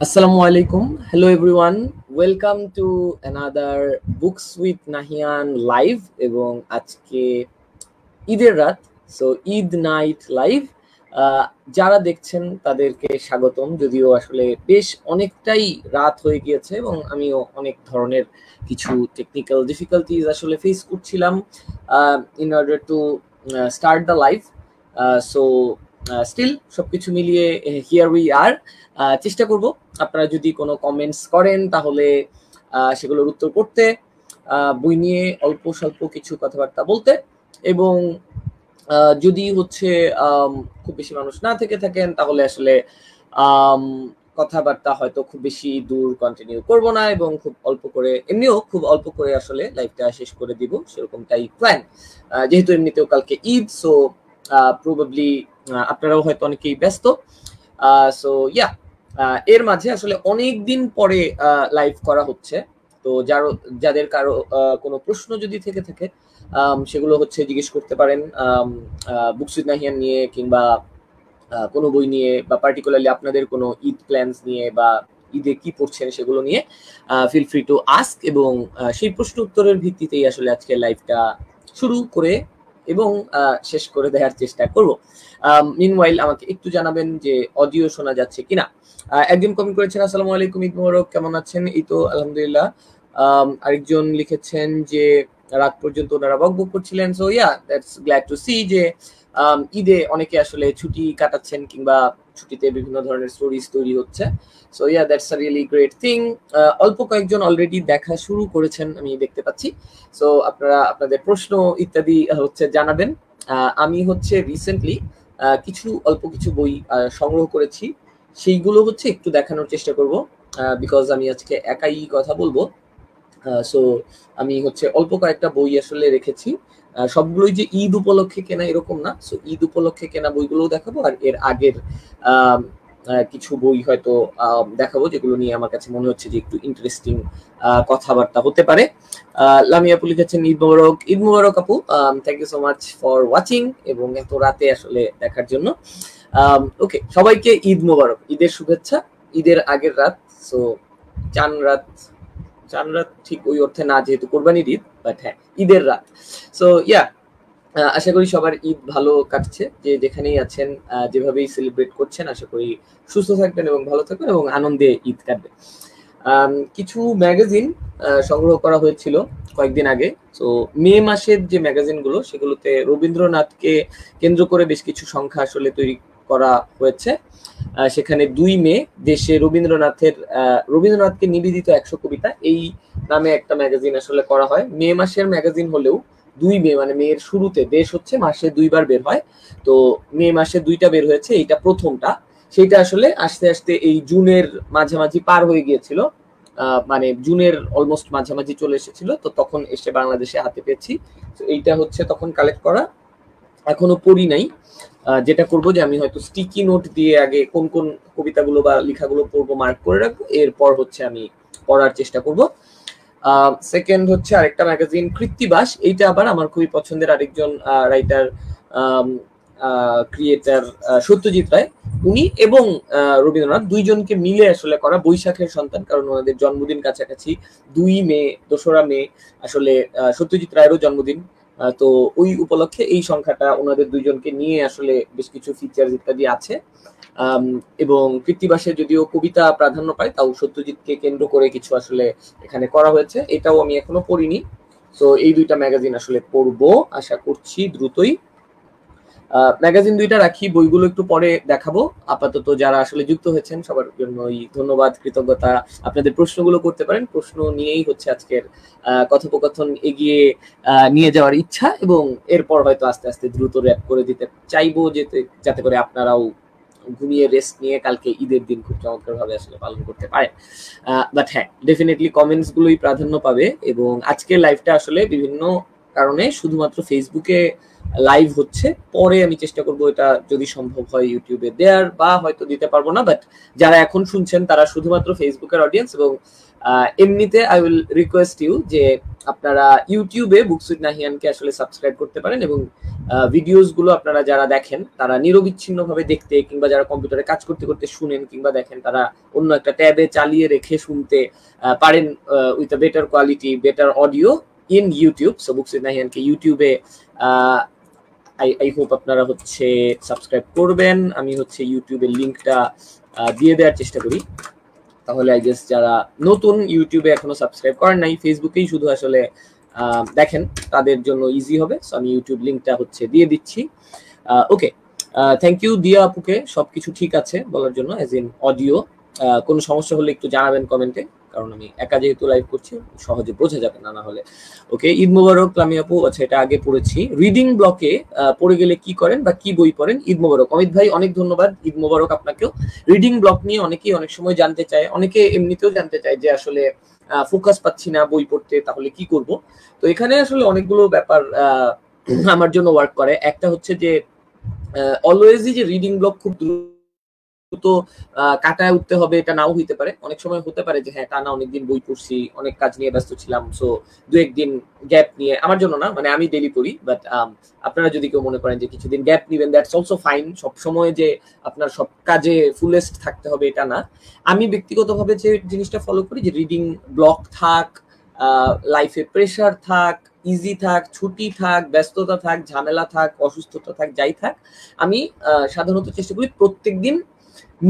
Assalamu alaikum. Hello everyone. Welcome to another Books with Nahian live এবং আজকে ঈদের রাত সো ঈদ নাইট লাইভ যারা দেখছেন তাদেরকে স্বাগতম। যদিও আসলে বেশ অনেকটাই রাত হয়ে গিয়েছে এবং আমিও অনেক ধরনের কিছু টেকনিক্যাল ডিফিকাল্টিজ আসলে ফেস করছিলাম in order to start the live. So still সবকিছু মিলিয়ে হিয়ার উই আর। চেষ্টা করব আপনারা যদি কোনো কমেন্টস করেন তাহলে সেগুলোর উত্তর করতে, বই নিয়ে অল্প স্বল্প কিছু কথাবার্তা বলতে, এবং যদি হচ্ছে খুব বেশি মানুষ না থেকে থাকেন তাহলে আসলে কথাবার্তা হয়তো খুব বেশি দূর কন্টিনিউ করব না এবং খুব অল্প করে, এমনিও খুব অল্প করে আসলে লাইভটা শেষ করে দিব, সেরকমটাই প্ল্যান। যেহেতু এমনিতেও কালকে ঈদ, সো প্রবাবলি আপনারাও হয়তো অনেকেই ব্যস্ত। সো ইয়া, এর মাঝে আসলে অনেক দিন পরে লাইভ করা হচ্ছে। তো যাদের কারো কোনো প্রশ্ন যদি থেকে থাকে সেগুলো হচ্ছে জিজ্ঞেস করতে পারেন বুকস উইথ নাহিয়ান নিয়ে, কিংবা কোনো বই নিয়ে, বা পার্টিকুলারলি আপনাদের কোনো ঈদ প্ল্যানস নিয়ে বা ঈদে কি পড়ছেন সেগুলো নিয়ে ফিল ফ্রি টু আস্ক, এবং সেই প্রশ্ন উত্তরের ভিত্তিতেই আসলে আজকে লাইভটা শুরু করে এবং শেষ করে দেওয়ার চেষ্টা করব। মিনওয়াইল আমাকে একটু জানাবেন যে অডিও শোনা যাচ্ছে কিনা। একজন কমেন্ট করেছেন আসসালামু আলাইকুম, ঈদ মোবারক, কেমন আছেন? এই তো আলহামদুলিল্লাহ। আরেকজন লিখেছেন যে রাত পর্যন্ত ওনারা বকবক করছিলেন। So yeah, that's glad to see যে ঈদে অনেকে আসলে ছুটি কাটাচ্ছেন কিংবা ছুটিতে বিভিন্ন ধরনের স্টোরিজ তৈরি হচ্ছে। So yeah, that's a really great thing. অল্প কয়েকজন অলরেডি দেখা শুরু করেছেন আমি দেখতে পাচ্ছি। সো আপনারা আপনাদের প্রশ্ন ইত্যাদি হচ্ছে জানাবেন। আমি হচ্ছে রিসেন্টলি অল্প কিছু বই সংগ্রহ করেছি, সেইগুলো হচ্ছে একটু দেখানোর চেষ্টা করব, বিকজ আমি আজকে একাই কথা বলবো। সো আমি হচ্ছে অল্প কয়েকটা বই আসলে রেখেছি, সবগুলোই যে ঈদ উপলক্ষে কেনা এরকম না। সো ঈদ উপলক্ষে কেনা বইগুলোও দেখাবো, আর এর আগের কিছু বই হয়তো দেখাবো যেগুলো নিয়ে আমার কাছে মনে হচ্ছে যে একটু ইন্টারেস্টিং কথাবার্তা হতে পারে। লামিয়া আপু লিখেছেন ঈদ মোবারক। ঈদ মোবারক আপু, thank you so much for watching এবং এত রাতে আসলে দেখার জন্য। ওকে, সবাইকে ঈদ মোবারক, ঈদের শুভেচ্ছা। ঈদের আগের রাত, সো চান রাত ঠিক ওই অর্থে না, যেহেতু কোরবানির ঈদ, বাট হ্যাঁ ঈদের রাত। সো ইয়া, আশা করি সবার ঈদ ভালো কাটছে, যে যেখানেই আছেন যেভাবেই সেলিব্রেট করছেন, আশা করি সুস্থ থাকবেন এবং ভালো থাকবেন এবং আনন্দে ঈদ কাটবে। কিছু ম্যাগাজিন সংগ্রহ করা হয়েছিল কয়েকদিন আগে। তো মে মাসের যে ম্যাগাজিনগুলো, সেগুলোতে রবীন্দ্রনাথকে কেন্দ্র করে বেশ কিছু সংখ্যা আসলে তৈরি করা হয়েছে। সেখানে 2 মে দেশে রবীন্দ্রনাথকে নিবেদিত 100 কবিতা এই নামে একটা ম্যাগাজিন আসলে করা হয়। মে মাসের ম্যাগাজিন হলেও 2 মে মানে মের শুরুতে, দেশ হচ্ছে মাসে 2বার বের হয়, তো মে মাসে 2টা বের হয়েছে, এইটা প্রথমটা। সেটা আসলে আস্তে আস্তে এই জুনের মাঝামাঝি পার হয়ে গিয়েছিল, মানে জুনের অলমোস্ট মাঝামাঝি চলে এসেছিল, তো তখন এসে বাংলাদেশে হাতে পেয়েছি। তো এইটা হচ্ছে তখন কালেক্ট করা, এখনো পড়ি নাই। যেটা করব যে আমি হয়তো স্টিকি নোট দিয়ে আগে কোন কোন কবিতাগুলো বা লেখাগুলো পড়বো মার্ক করে রাখবো, এরপর হচ্ছে আমি পড়ার চেষ্টা করব। সেকেন্ড হচ্ছে আরেকটা ম্যাগাজিন কৃত্তিবাস, এইটা আবার আমার খুবই পছন্দের আরেকজন রাইটার ক্রিয়েটার সত্যজিৎ রায়, উনি এবং রবীন্দ্রনাথ দুইজনকে মিলে আসলে করা, বৈশাখের সন্তান, কারণ ওনাদের জন্মদিন কাছাকাছি। 2 মে, 2রা মে আসলে সত্যজিৎ রায়েরও জন্মদিন, তো ওই উপলক্ষে এই সংখ্যাটা ওনাদের দুইজনকে নিয়ে আসলে বেশ কিছু ফিচার ইত্যাদি আছে। এবং কৃত্তিবাসে যদিও কবিতা প্রাধান্য পায়, তাও সত্যজিৎকে কেন্দ্র করে কিছু আসলে এখানে করা হয়েছে, এটাও আমি এখনো পড়িনি। তো এই 2টা ম্যাগাজিন আসলে পড়বো আশা করছি দ্রুতই। ম্যাগাজিন 2টা রাখি, বইগুলো একটু পরে দেখাবো। আপাতত যারা আসলে যুক্ত হয়েছেন সবার জন্যই ধন্যবাদ, কৃতজ্ঞতা। আপনাদের প্রশ্নগুলো করতে পারেন, প্রশ্ন নিয়েই হচ্ছে আজকের কথোপকথন এগিয়ে নিয়ে যাওয়ার ইচ্ছা, এবং এরপর হয়তো আস্তে আস্তে দ্রুত র্যাপ করে দিতে চাইবো, যাতে করে আপনারাও ঘুমিয়ে রেস্ট নিয়ে কালকে ঈদের দিন খুব চমৎকার ভাবে আসলে পালন করতে পারে। বাট হ্যাঁ, ডেফিনেটলি কমেন্টস গুলোই প্রাধান্য পাবে, এবং আজকের লাইভটা আসলে বিভিন্ন কারণে শুধুমাত্র ফেসবুকে লাইভ হচ্ছে, পরে আমি চেষ্টা করবো এটা যদি সম্ভব হয় ইউটিউবে দেয়ার, বা হয়তো দিতে পারবো না, বাট যারা এখন শুনছেন তারা শুধুমাত্র ফেসবুকের অডিয়েন্স। এবং এমনিতে আই উইল রিকোয়েস্ট ইউ যে আপনারা ইউটিউবে বুকস উইথ নাহিয়ানকে আসলে সাবস্ক্রাইব করতে পারেন, এবং ভিডিওস গুলো আপনারা যারা দেখেন তারা নিরবিচ্ছিন্নভাবে দেখতে, কিংবা যারা কম্পিউটারে কাজ করতে করতে শুনেন কিংবা দেখেন, তারা অন্য একটা ট্যাবে চালিয়ে রেখে শুনতে পারেন with a better quality, better audio in YouTube. So books with নাহিয়ানকে ইউটিউবে আই হোপ আপনারা হচ্ছে সাবস্ক্রাইব করবেন। আমি হচ্ছে ইউটিউবের লিঙ্কটা দিয়ে দেওয়ার চেষ্টা করি, তাহলে আই গেস যারা নতুন ইউটিউবে এখনো সাবস্ক্রাইব করেন নাই, ফেসবুকেই শুধু আসলে দেখেন, তাদের জন্য ইজি হবে। সো আমি ইউটিউব লিঙ্কটা হচ্ছে দিয়ে দিচ্ছি। ওকে, থ্যাংক ইউ দিয়া আপুকে সবকিছু ঠিক আছে বলার জন্য, অ্যাজ ইন অডিও। কোনো সমস্যা হলে একটু জানাবেন কমেন্টে, কারণ আমি একা যেহেতু লাইভ করছি সহজে বোঝা যাবে না হলে। ওকে, ঈদ মোবারক লামি আপু। আচ্ছা, এটা আগে পড়েছি। রিডিং ব্লকে পড়ে গেলে কি করেন বা কি বই পড়েন? ঈদ মোবারক অমিত ভাই, অনেক ধন্যবাদ। ঈদ মোবারক আপনাকেও। রিডিং ব্লক নিয়ে অনেকেই অনেক সময় জানতে চায়, অনেকে এমনিতেও জানতে চায় যে আসলে ফোকাস পাচ্ছি না বই পড়তে, তাহলে কি করব? তো এখানে আসলে অনেকগুলো ব্যাপার আমার জন্য ওয়ার্ক করে। একটা হচ্ছে যে অলওয়েজই যে রিডিং ব্লক খুব দ্রুত কাটায় উঠতে হবে এটা নাও হইতে পারে। অনেক সময় হতে পারে যে হ্যাঁ, টানা অনেকদিন বই পড়ছি, অনেক কাজ নিয়ে ব্যস্ত ছিলাম, সো দু একদিন গ্যাপ নিয়ে, আমার জন্য না, মানে আমি ডেইলি পড়ি, বাট আপনারা যদি কেউ মনে করেন যে কিছুদিন গ্যাপ নিবেন, দ্যাটস অলসো ফাইন। সব সময় যে আপনার সব কাজে ফুলেস্ট থাকতে হবে এটা না। আমি ব্যক্তিগতভাবে যে জিনিসটা ফলো করি, যে রিডিং ব্লক থাক, লাইফে প্রেশার থাক, ইজি থাক, ছুটি থাক, ব্যস্ততা থাক, ঝামেলা থাক, অসুস্থতা থাক, যাই থাক, আমি সাধারণত চেষ্টা করি প্রত্যেকদিন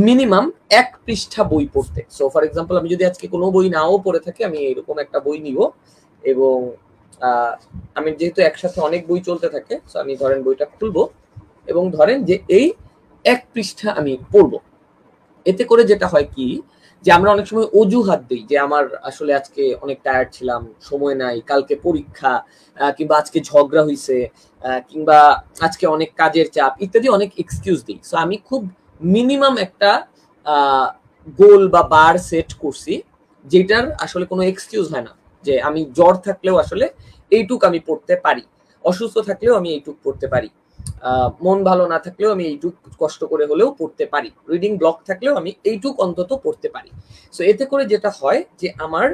মিনিমাম 1 পৃষ্ঠা বই পড়তে। সো ফর এক্সাম্পল, আমি যদি আজকে কোনো বই নাও পড়ে থাকি, আমি এরকম একটা বই নিব, এবং আমি যেহেতু একসাথে অনেক বই চলতে থাকে, সো আমি ধরেন বইটা খুলবো এবং ধরেন যে এই 1 পৃষ্ঠা আমি পড়বো। এতে করে যেটা হয় কি, যে আমরা অনেক সময় অজুহাত দিই যে আমার আসলে আজকে অনেক টায়ার্ড ছিলাম, সময় নাই, কালকে পরীক্ষা, কিংবা আজকে ঝগড়া হইছে, কিংবা আজকে অনেক কাজের চাপ ইত্যাদি, অনেক এক্সকিউজ দিই। সো আমি খুব মিনিমাম একটা গোল বা বার সেট করছি, যেটার আসলে কোনো এক্সকিউজ হয় না। যে আমি জ্বর থাকলেও আসলে এইটুক আমি পড়তে পারি, অসুস্থ থাকলেও আমি এইটুক পড়তে পারি, মন ভালো না থাকলেও আমি এইটুক কষ্ট করে হলেও পড়তে পারি, রিডিং ব্লক থাকলেও আমি এইটুক অন্তত পড়তে পারি। সো এতে করে যেটা হয় যে আমার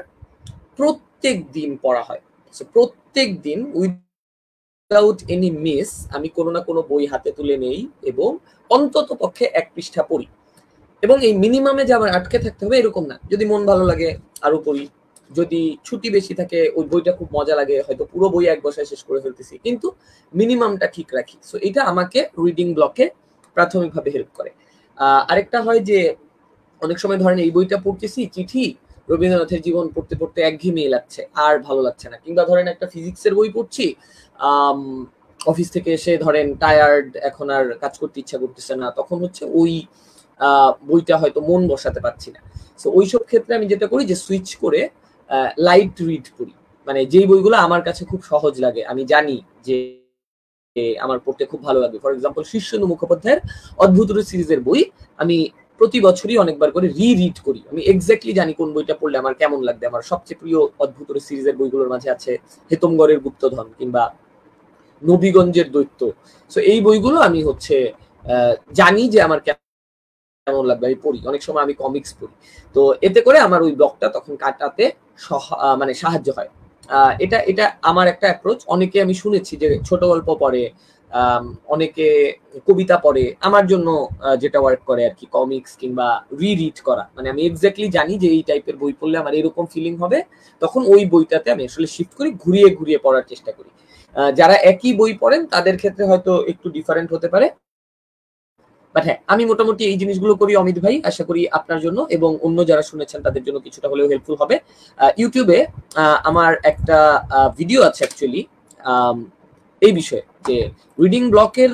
প্রত্যেক দিন পড়া হয়। সো প্রত্যেক দিন উইদাউট এনি মিস আমি কোনো না কোনো বই হাতে তুলে নেই এবং অন্তত পক্ষে 1 পৃষ্ঠা পড়ি। এবং এই মিনিমামে যে আমার আটকে থাকতে হবে এরকম না। যদি মন ভালো লাগে আরো পড়ি, যদি ছুটি বেশি থাকে, ওই বইটা খুব মজা লাগে, হয়তো পুরো বই এক বসায় শেষ করে ফেলতেছি, কিন্তু মিনিমামটা ঠিক রাখি। সো এটা আমাকে রিডিং ব্লকে প্রাথমিকভাবে হেল্প করে। আরেকটা হয় যে অনেক সময় ধরেন এই বইটা পড়তেছি, চিঠি, রবীন্দ্রনাথের জীবন পড়তে পড়তে একঘেয়েমি লাগছে, আর ভালো লাগছে না, কিংবা ধরেন একটা ফিজিক্সের বই পড়ছি, অফিস থেকে এসে ধরেন টায়ার্ড, এখন আর কাজ করতে ইচ্ছা করতেছে না, তখন হচ্ছে ওই বইটা হয়তো মন বসাতে পারছি না। সো ওইসব ক্ষেত্রে আমি যেটা করি যে সুইচ করে লাইট রিড করি, মানে যেই বইগুলো আমার কাছে খুব সহজ লাগে, আমি জানি যে আমার পড়তে খুব ভালো লাগবে। ফর এক্সাম্পল, শীর্ষেন্দু মুখোপাধ্যায়ের অদ্ভুত সিরিজের বই আমি প্রতি বছরই অনেকবার করে রিড করি। আমি এক্স্যাক্টলি জানি কোন বইটা পড়লে আমার কেমন লাগবে। আমার সবচেয়ে প্রিয় অদ্ভুত সিরিজের বইগুলোর মাঝে আছে হেতমগড়ের গুপ্তধন কিংবা নবীগঞ্জের দৈত্য। সো এই বইগুলো আমি হচ্ছে জানি যে আমার কেমন লাগবে, আমি পড়ি। অনেক সময় আমি কমিক্স পড়ি। তো এতে করে আমার ওই ব্লকটা তখন কাটাতে মানে সাহায্য হয়। এটা এটা আমার একটা অ্যাপ্রোচ। অনেকে আমি শুনেছি যে ছোট গল্প পড়ে, অনেকে কবিতা পড়ে। আমার জন্য যেটা ওয়ার্ক করে আর কি, কমিক্স কিংবা রিড করা। মানে আমি এক্স্যাক্টলি জানি যে এই টাইপের বই পড়লে আমার এরকম ফিলিং হবে, তখন ওই বইটাতে আমি আসলে শিফট করি, ঘুরিয়ে ঘুরিয়ে পড়ার চেষ্টা করি। যারা একই বই পড়েন তাদের ক্ষেত্রে হয়তো একটু ডিফারেন্ট হতে পারে, বাট হ্যাঁ, আমি মোটামুটি এই জিনিসগুলো করি অমিত ভাই। আশা করি আপনার জন্য এবং অন্য যারা শুনেছেন তাদের জন্য কিছুটা হলেও হেল্পফুল হবে। ইউটিউবে আমার একটা ভিডিও আছে অ্যাকচুয়ালি এই বিষয়ে, যে রিডিং ব্লকের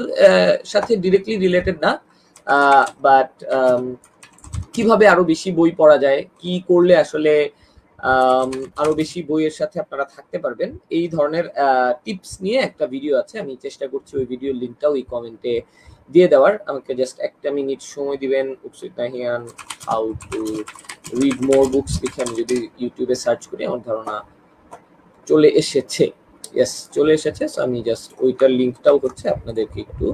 সাথে ডিরেক্টলি রিলেটেড না, বাট কিভাবে আরো বেশি বই পড়া যায়, কি করলে আসলে আরো বেশি বইয়ের সাথে আপনারা থাকতে পারবেন, এই ধরনের টিপস নিয়ে একটা ভিডিও আছে। আমি চেষ্টা করছি ওই ভিডিওর লিঙ্কটাও এই কমেন্টে দিয়ে দেওয়ার। আমাকে জাস্ট 1 মিনিট সময় দিবেন। উকসুইত Nahiyan how to read more books লিখে আমি যদি ইউটিউবে সার্চ করি, আমার ধারণা চলে এসেছে। ইয়েস, চলে এসেছে। সো আমি জাস্ট ওইটার লিঙ্কটাও হচ্ছে আপনাদেরকে একটু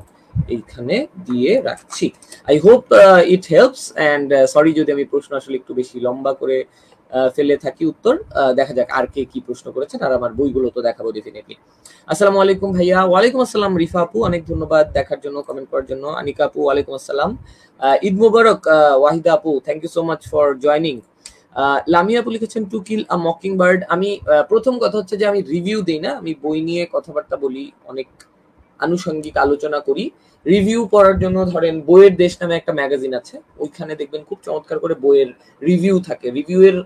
এইখানে দিয়ে রাখছি। I hope it helps. And sorry যদি আমি প্রশ্ন আসলে একটু বেশি লম্বা করে ফেলে থাকি উত্তর। দেখা যাক আর কে কি প্রশ্ন করেছেন, আর আমার বইগুলো তো দেখাবো ডেফিনেটলি। আসসালামু আলাইকুম ভাইয়া। ওয়ালাইকুম আসসালাম রিফা আপু, অনেক ধন্যবাদ দেখার জন্য, কমেন্ট করার জন্য। আনিকা আপু ওয়ালাইকুম আসসালাম। ঈদ মুবারক ওয়াহিদা আপু, thank you so much for joining. Lamia আপু লিখেছেন to kill a mockingbird. আমি প্রথম কথা হচ্ছে যে আমি রিভিউ দিই না, আমি বই নিয়ে কথাবার্তা বলি, অনেক আনুষঙ্গিক আলোচনা করি। রিভিউ পড়ার জন্য ধরেন বইয়ের দেশ নামে একটা ম্যাগাজিন আছে, ওইখানে দেখবেন খুব চমৎকার করে বইয়ের রিভিউ থাকে। রিভিউয়ের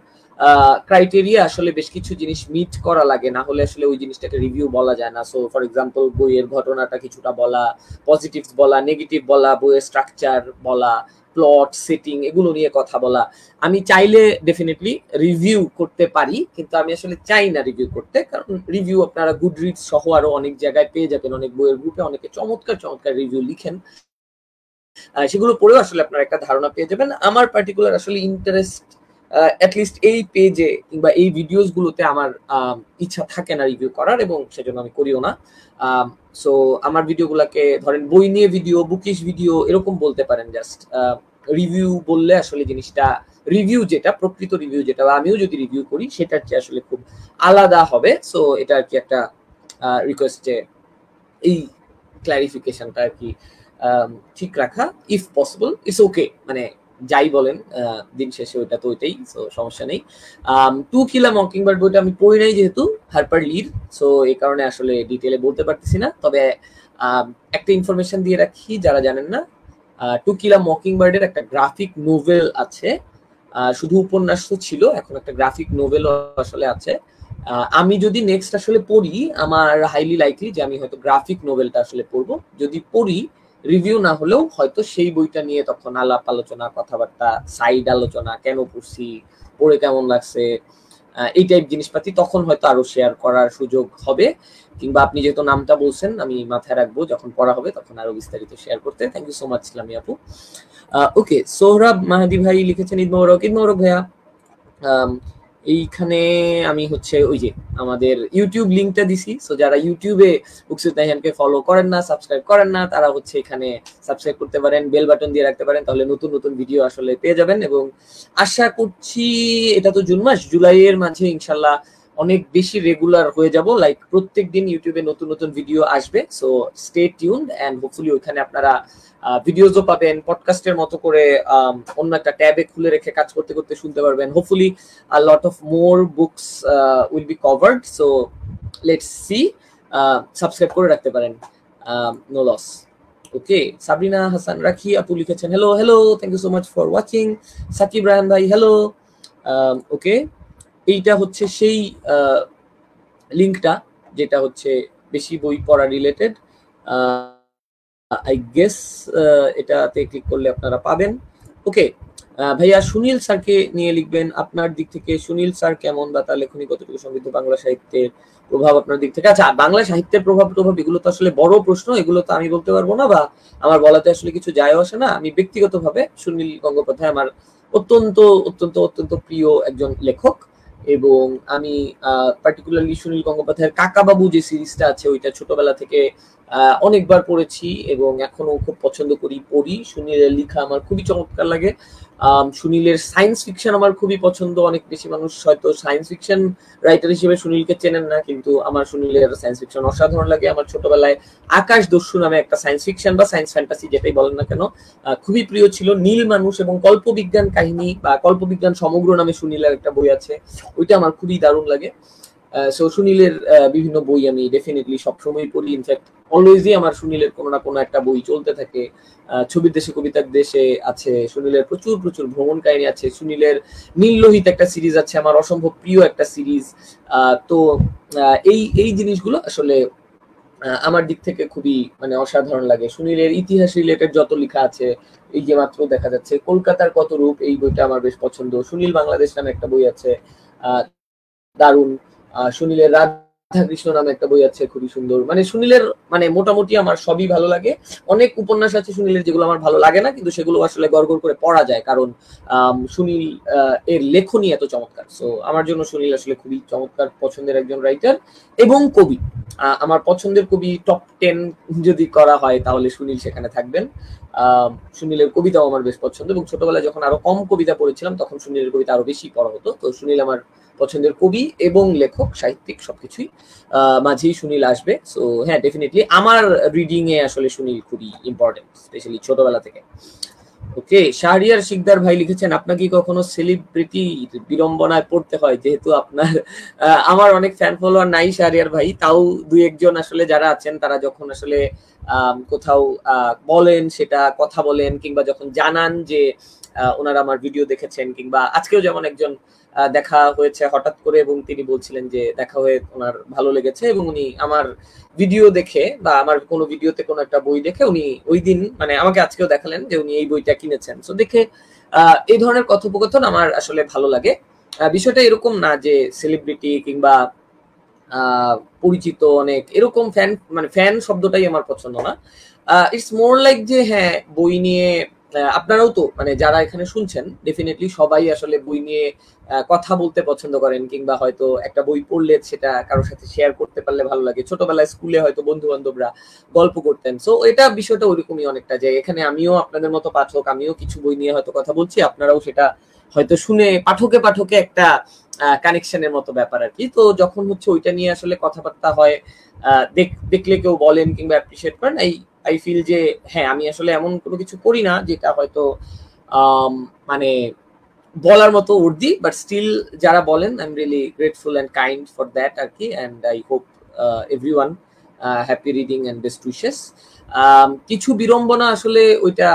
ক্রাইটেরিয়া আসলে বেশ কিছু জিনিস মিট করা লাগে, না হলে আসলে ওই জিনিসটাকে রিভিউ বলা যায় না। সো ফর এক্সাম্পল বইয়ের ঘটনাটা কিছুটা বলা, পজিটিভ বলা, নেগেটিভ বলা, বইয়ের স্ট্রাকচার বলা, প্লট সেটিং এগুলো নিয়ে কথা বলা। আমি চাইলে ডেফিনেটলি রিভিউ করতে পারি, কিন্তু আমি আসলে চাই না রিভিউ করতে, কারণ রিভিউ আপনারা গুডরিডস সহ আরো অনেক জায়গায় পেয়ে যাবেন, অনেক বইয়ের গ্রুপে অনেকে চমৎকার চমৎকার রিভিউ লিখেন, সেগুলো পড়েও আসলে আপনারা একটা ধারণা পেয়ে যাবেন। আমার পার্টিকুলার আসলে ইন্টারেস্ট অ্যাটলিস্ট এই পেজে কিংবা এই ভিডিওস গুলোতে আমার ইচ্ছা থাকে না রিভিউ করার, এবং সেজন্য আমি করিও না। সো আমার ভিডিওগুলোকে ধরেন বই নিয়ে ভিডিও, বুকিশ ভিডিও এরকম বলতে পারেন। জাস্ট রিভিউ বললে আসলে জিনিসটা রিভিউ যেটা প্রকৃত রিভিউ যেটা, বা আমিও যদি রিভিউ করি সেটার চেয়ে আসলে খুব আলাদা হবে। সো এটা আর কি একটা রিকোয়েস্ট যে এই ক্লারিফিকেশনটা আর কি ঠিক রাখা, ইফ পসিবল ইটস ওকে, মানে যাই বলেন দিন শেষে ওইটা তো ওইটাই, সো সমস্যা নেই। টু কিল আ মকিংবার্ড বইটা আমি পড়ি নাই যেহেতু হারপার লির, সো এই কারণে আসলে ডিটেলে বলতে পারতেছি না। তবে একটা ইনফরমেশন দিয়ে রাখি যারা জানেন না, টু কিল আ মকিংবার্ডের একটা গ্রাফিক নোভেল আছে। শুধু উপন্যাস তো ছিল, এখন একটা গ্রাফিক নোভেলও আসলে আছে। আমি যদি নেক্সট আসলে পড়ি, আমার হাইলি লাইকলি যে আমি হয়তো গ্রাফিক নোভেলটা আসলে পড়বো। যদি পড়ি রিভিউ না হলেও হয়তো সেই বইটা নিয়ে তখন আলাপ আলোচনা, কথাবার্তা, সাইড আলোচনা, কেন পড়ছি, পড়ে কেমন লাগছে, এই টাইপ জিনিসপাতি তখন হয়তো আরো শেয়ার করার সুযোগ হবে। কিংবা আপনি যেহেতু নামটা বলছেন আমি মাথায় রাখবো, যখন পড়া হবে তখন আরো বিস্তারিত শেয়ার করতে। থ্যাংক ইউ সো মাচ লামি আপু। ওকে, সোহরাব মাহাদি ভাই লিখেছেন ঈদ মোবারক। ঈদ মোবারক ভাইয়া। এইখানে আমি হচ্ছে ওই যে আমাদের ইউটিউব লিঙ্কটা দিছি, সো যারা ইউটিউবে বুকস উইথ নাহিয়ানকে ফলো করেন না, সাবস্ক্রাইব করেন না, তারা হচ্ছে এখানে সাবস্ক্রাইব করতে পারেন, বেল বাটন দিয়ে রাখতে পারেন, তাহলে নতুন নতুন ভিডিও আসলে পেয়ে যাবেন। এবং আশা করছি এটা তো জুন মাস, জুলাইয়ের মাঝে ইনশাল্লাহ অনেক বেশি রেগুলার হয়ে যাব, লাইক প্রত্যেকদিন ইউটিউবে নতুন নতুন ভিডিও আসবে। So stay tuned and hopefully ওইখানে আপনারা ভিডিওসও পাবেন, পডকাস্টের মতো করে অন্য একটা ট্যাবে খুলে রেখে কাজ করতে করতে শুনতে পারবেন। Hopefully a lot of more books will be covered, so let's see. Subscribe করে রাখতে পারেন, no loss. Okay, Sabrina Hasan Rakhi আপু লিখেছেন hello hello, thank you so much for watching. Sakib Raihan ভাই হ্যালো। ওকে, এইটা হচ্ছে সেই লিঙ্কটা যেটা হচ্ছে বেশি বই পড়া রিলেটেড। আই গেস এটাতে ক্লিক করলে আপনারা পাবেন। ওকে ভাইয়া, সুনীল স্যারকে নিয়ে লিখবেন আপনার দিক থেকে। সুনীল স্যার কেমন, বা তার লেখনী কতটুকু সমৃদ্ধ, বাংলা সাহিত্যের প্রভাব আপনার দিক থেকে? আচ্ছা, বাংলা সাহিত্যের প্রভাব এগুলো তো আসলে বড় প্রশ্ন, এগুলো তো আমি বলতে পারবো না, বা আমার বলাতে আসলে কিছু যায় আসে না। আমি ব্যক্তিগতভাবে সুনীল গঙ্গোপাধ্যায় আমার অত্যন্ত অত্যন্ত অত্যন্ত প্রিয় একজন লেখক, এবং আমি পার্টিকুলারলি সুনীল গঙ্গোপাধ্যায়ের কাকাবাবু যে সিরিজটা আছে ওইটা ছোটবেলা থেকে অনেকবার পড়েছি এবং এখনো খুব পছন্দ করি, পড়ি। সুনীলের লেখা আমার খুবই চমৎকার লাগে। সুনীলের সায়েন্স ফিকশন আমার খুবই পছন্দ। অনেক বেশি মানুষ হয়তো সায়েন্স ফিকশন রাইটার হিসেবে সুনীলকে চেনেন না, কিন্তু আমার সুনীলের সায়েন্স ফিকশন অসাধারণ লাগে। আমার ছোটবেলায় আকাশ দস্যু নামে একটা সায়েন্স ফিকশন বা সায়েন্স ফ্যান্টাসি যেটাই বলেন না কেন খুবই প্রিয় ছিল। নীল মানুষ এবং কল্পবিজ্ঞান কাহিনী বা কল্পবিজ্ঞান সমগ্র নামে সুনীলের একটা বই আছে, ওইটা আমার খুবই দারুণ লাগে। সো সুনীলের বিভিন্ন বই আমি ডেফিনেটলি সবসময় পড়ি। ইনফ্যাক্ট অলওয়েজই আমার সুনীলের কোনো না কোনো একটা বই চলতে থাকে। ছবির দেশে কবিতার দেশে আছে সুনীলের প্রচুর প্রচুর ভ্রমণ কাহিনী আছে। সুনীলের নীললোহিত একটা সিরিজ আছে, আমার অসম্ভব প্রিয় একটা সিরিজ। তো এই জিনিসগুলো আসলে আমার দিক থেকে খুবই মানে অসাধারণ লাগে। সুনীলের ইতিহাস রিলেটেড যত লেখা আছে, এই যে মাত্র দেখা যাচ্ছে কলকাতার কত রূপ, এই বইটা আমার বেশ পছন্দ। সুনীল বাংলাদেশ নামে একটা বই আছে, দারুণ। সুনীলের রাধা কৃষ্ণ নামে একটা বই আছে, খুবই সুন্দর। মানে সুনীলের মানে মোটামুটি আমার সবই ভালো লাগে। অনেক উপন্যাস আছে সুনীলের যেগুলো আমার ভালো লাগে না, কিন্তু সেগুলো আসলে গড়গড় করে পড়া যায়, কারণ সুনীল এর লেখনী এত চমৎকার। সো আমার জন্য সুনীল আসলে খুবই চমৎকার পছন্দের একজন রাইটার এবং কবি। আমার পছন্দের কবি টপ 10 যদি করা হয় তাহলে সুনীল সেখানে থাকবেন। সুনীলের কবিতাও আমার বেশ পছন্দ, এবং ছোটবেলায় যখন আরো কম কবিতা পড়েছিলাম তখন সুনীলের কবিতা আরো বেশি পড়া হতো। তো সুনীল আমার পছন্দের কবি এবং লেখক, সাহিত্যিক সবকিছুই মাঝেই সুনীল আসবে। সো হ্যাঁ, ডেফিনেটলি আমার রিডিং এ আসলে সুনীল খুবই ইম্পর্টেন্ট, স্পেশালি ছোটবেলা থেকে। ওকে, শাহরিয়ার শিকদার ভাই লিখেছেন, আপনাকে কখনো সেলিব্রিটি বিড়ম্বনায় পড়তে হয়? যেহেতু আপনার আমার অনেক ফ্যান ফলোয়ার নাই শাহরিয়ার ভাই, তাও দুই একজন আসলে যারা আছেন তারা যখন আসলে কোথাও বলেন, সেটা কথা বলেন, কিংবা যখন জানান যে ওনারা আমার ভিডিও দেখেছেন, কিংবা আজকেও যেমন একজন দেখা হয়েছে হঠাৎ করে এবং তিনি বলছিলেন যে দেখা হয়ে ওনার ভালো লেগেছে, এবং উনি আমার ভিডিও দেখে বা আমার কোনো ভিডিওতে কোনো একটা বই দেখে উনি ওই দিন মানে আমাকে আজকেও দেখালেন যে উনি এই বইটা কিনেছেন। সো দেখে এই ধরনের কথোপকথন আমার আসলে ভালো লাগে। বিষয়টা এরকম না যে সেলিব্রিটি কিংবা পরিচিত অনেক এরকম ফ্যান, মানে ফ্যান শব্দটাই আমার পছন্দ না। ইটস মোর লাইক যে হ্যাঁ, বই নিয়ে আপনারাও তো মানে যারা এখানে শুনছেন ডেফিনেটলি সবাই আসলে বই নিয়ে কথা বলতে পছন্দ করেন, কিংবা হয়তো একটা বই পড়লে সেটা কারোর সাথে শেয়ার করতে পারলে ভালো লাগে। ছোটবেলায় স্কুলে হয়তো বন্ধু বান্ধবরা গল্প করতেন। সো এটা বিষয়টা ওইরকমই অনেকটা, যে এখানে আমিও আপনাদের মতো পাঠক, আমিও কিছু বই নিয়ে হয়তো কথা বলছি, আপনারাও সেটা হয়তো শুনে পাঠকে পাঠকে একটা কানেকশনের মতো ব্যাপার আর কি। তো যখন হচ্ছে ওইটা নিয়ে আসলে কথাবার্তা হয়, দেখলে কেউ বলেন কিংবা অ্যাপ্রিসিয়েট করেন, আই ফিল যে হ্যাঁ, আমি আসলে এমন কোনো কিছু করি না যেটা হয়তো মানে বলার মতো উর্দি, বাট স্টিল যারা বলেন I am really grateful and kind for that আর কি। And I hope everyone happy reading and best wishes. কিছু বিড়ম্বনা আসলে ওইটা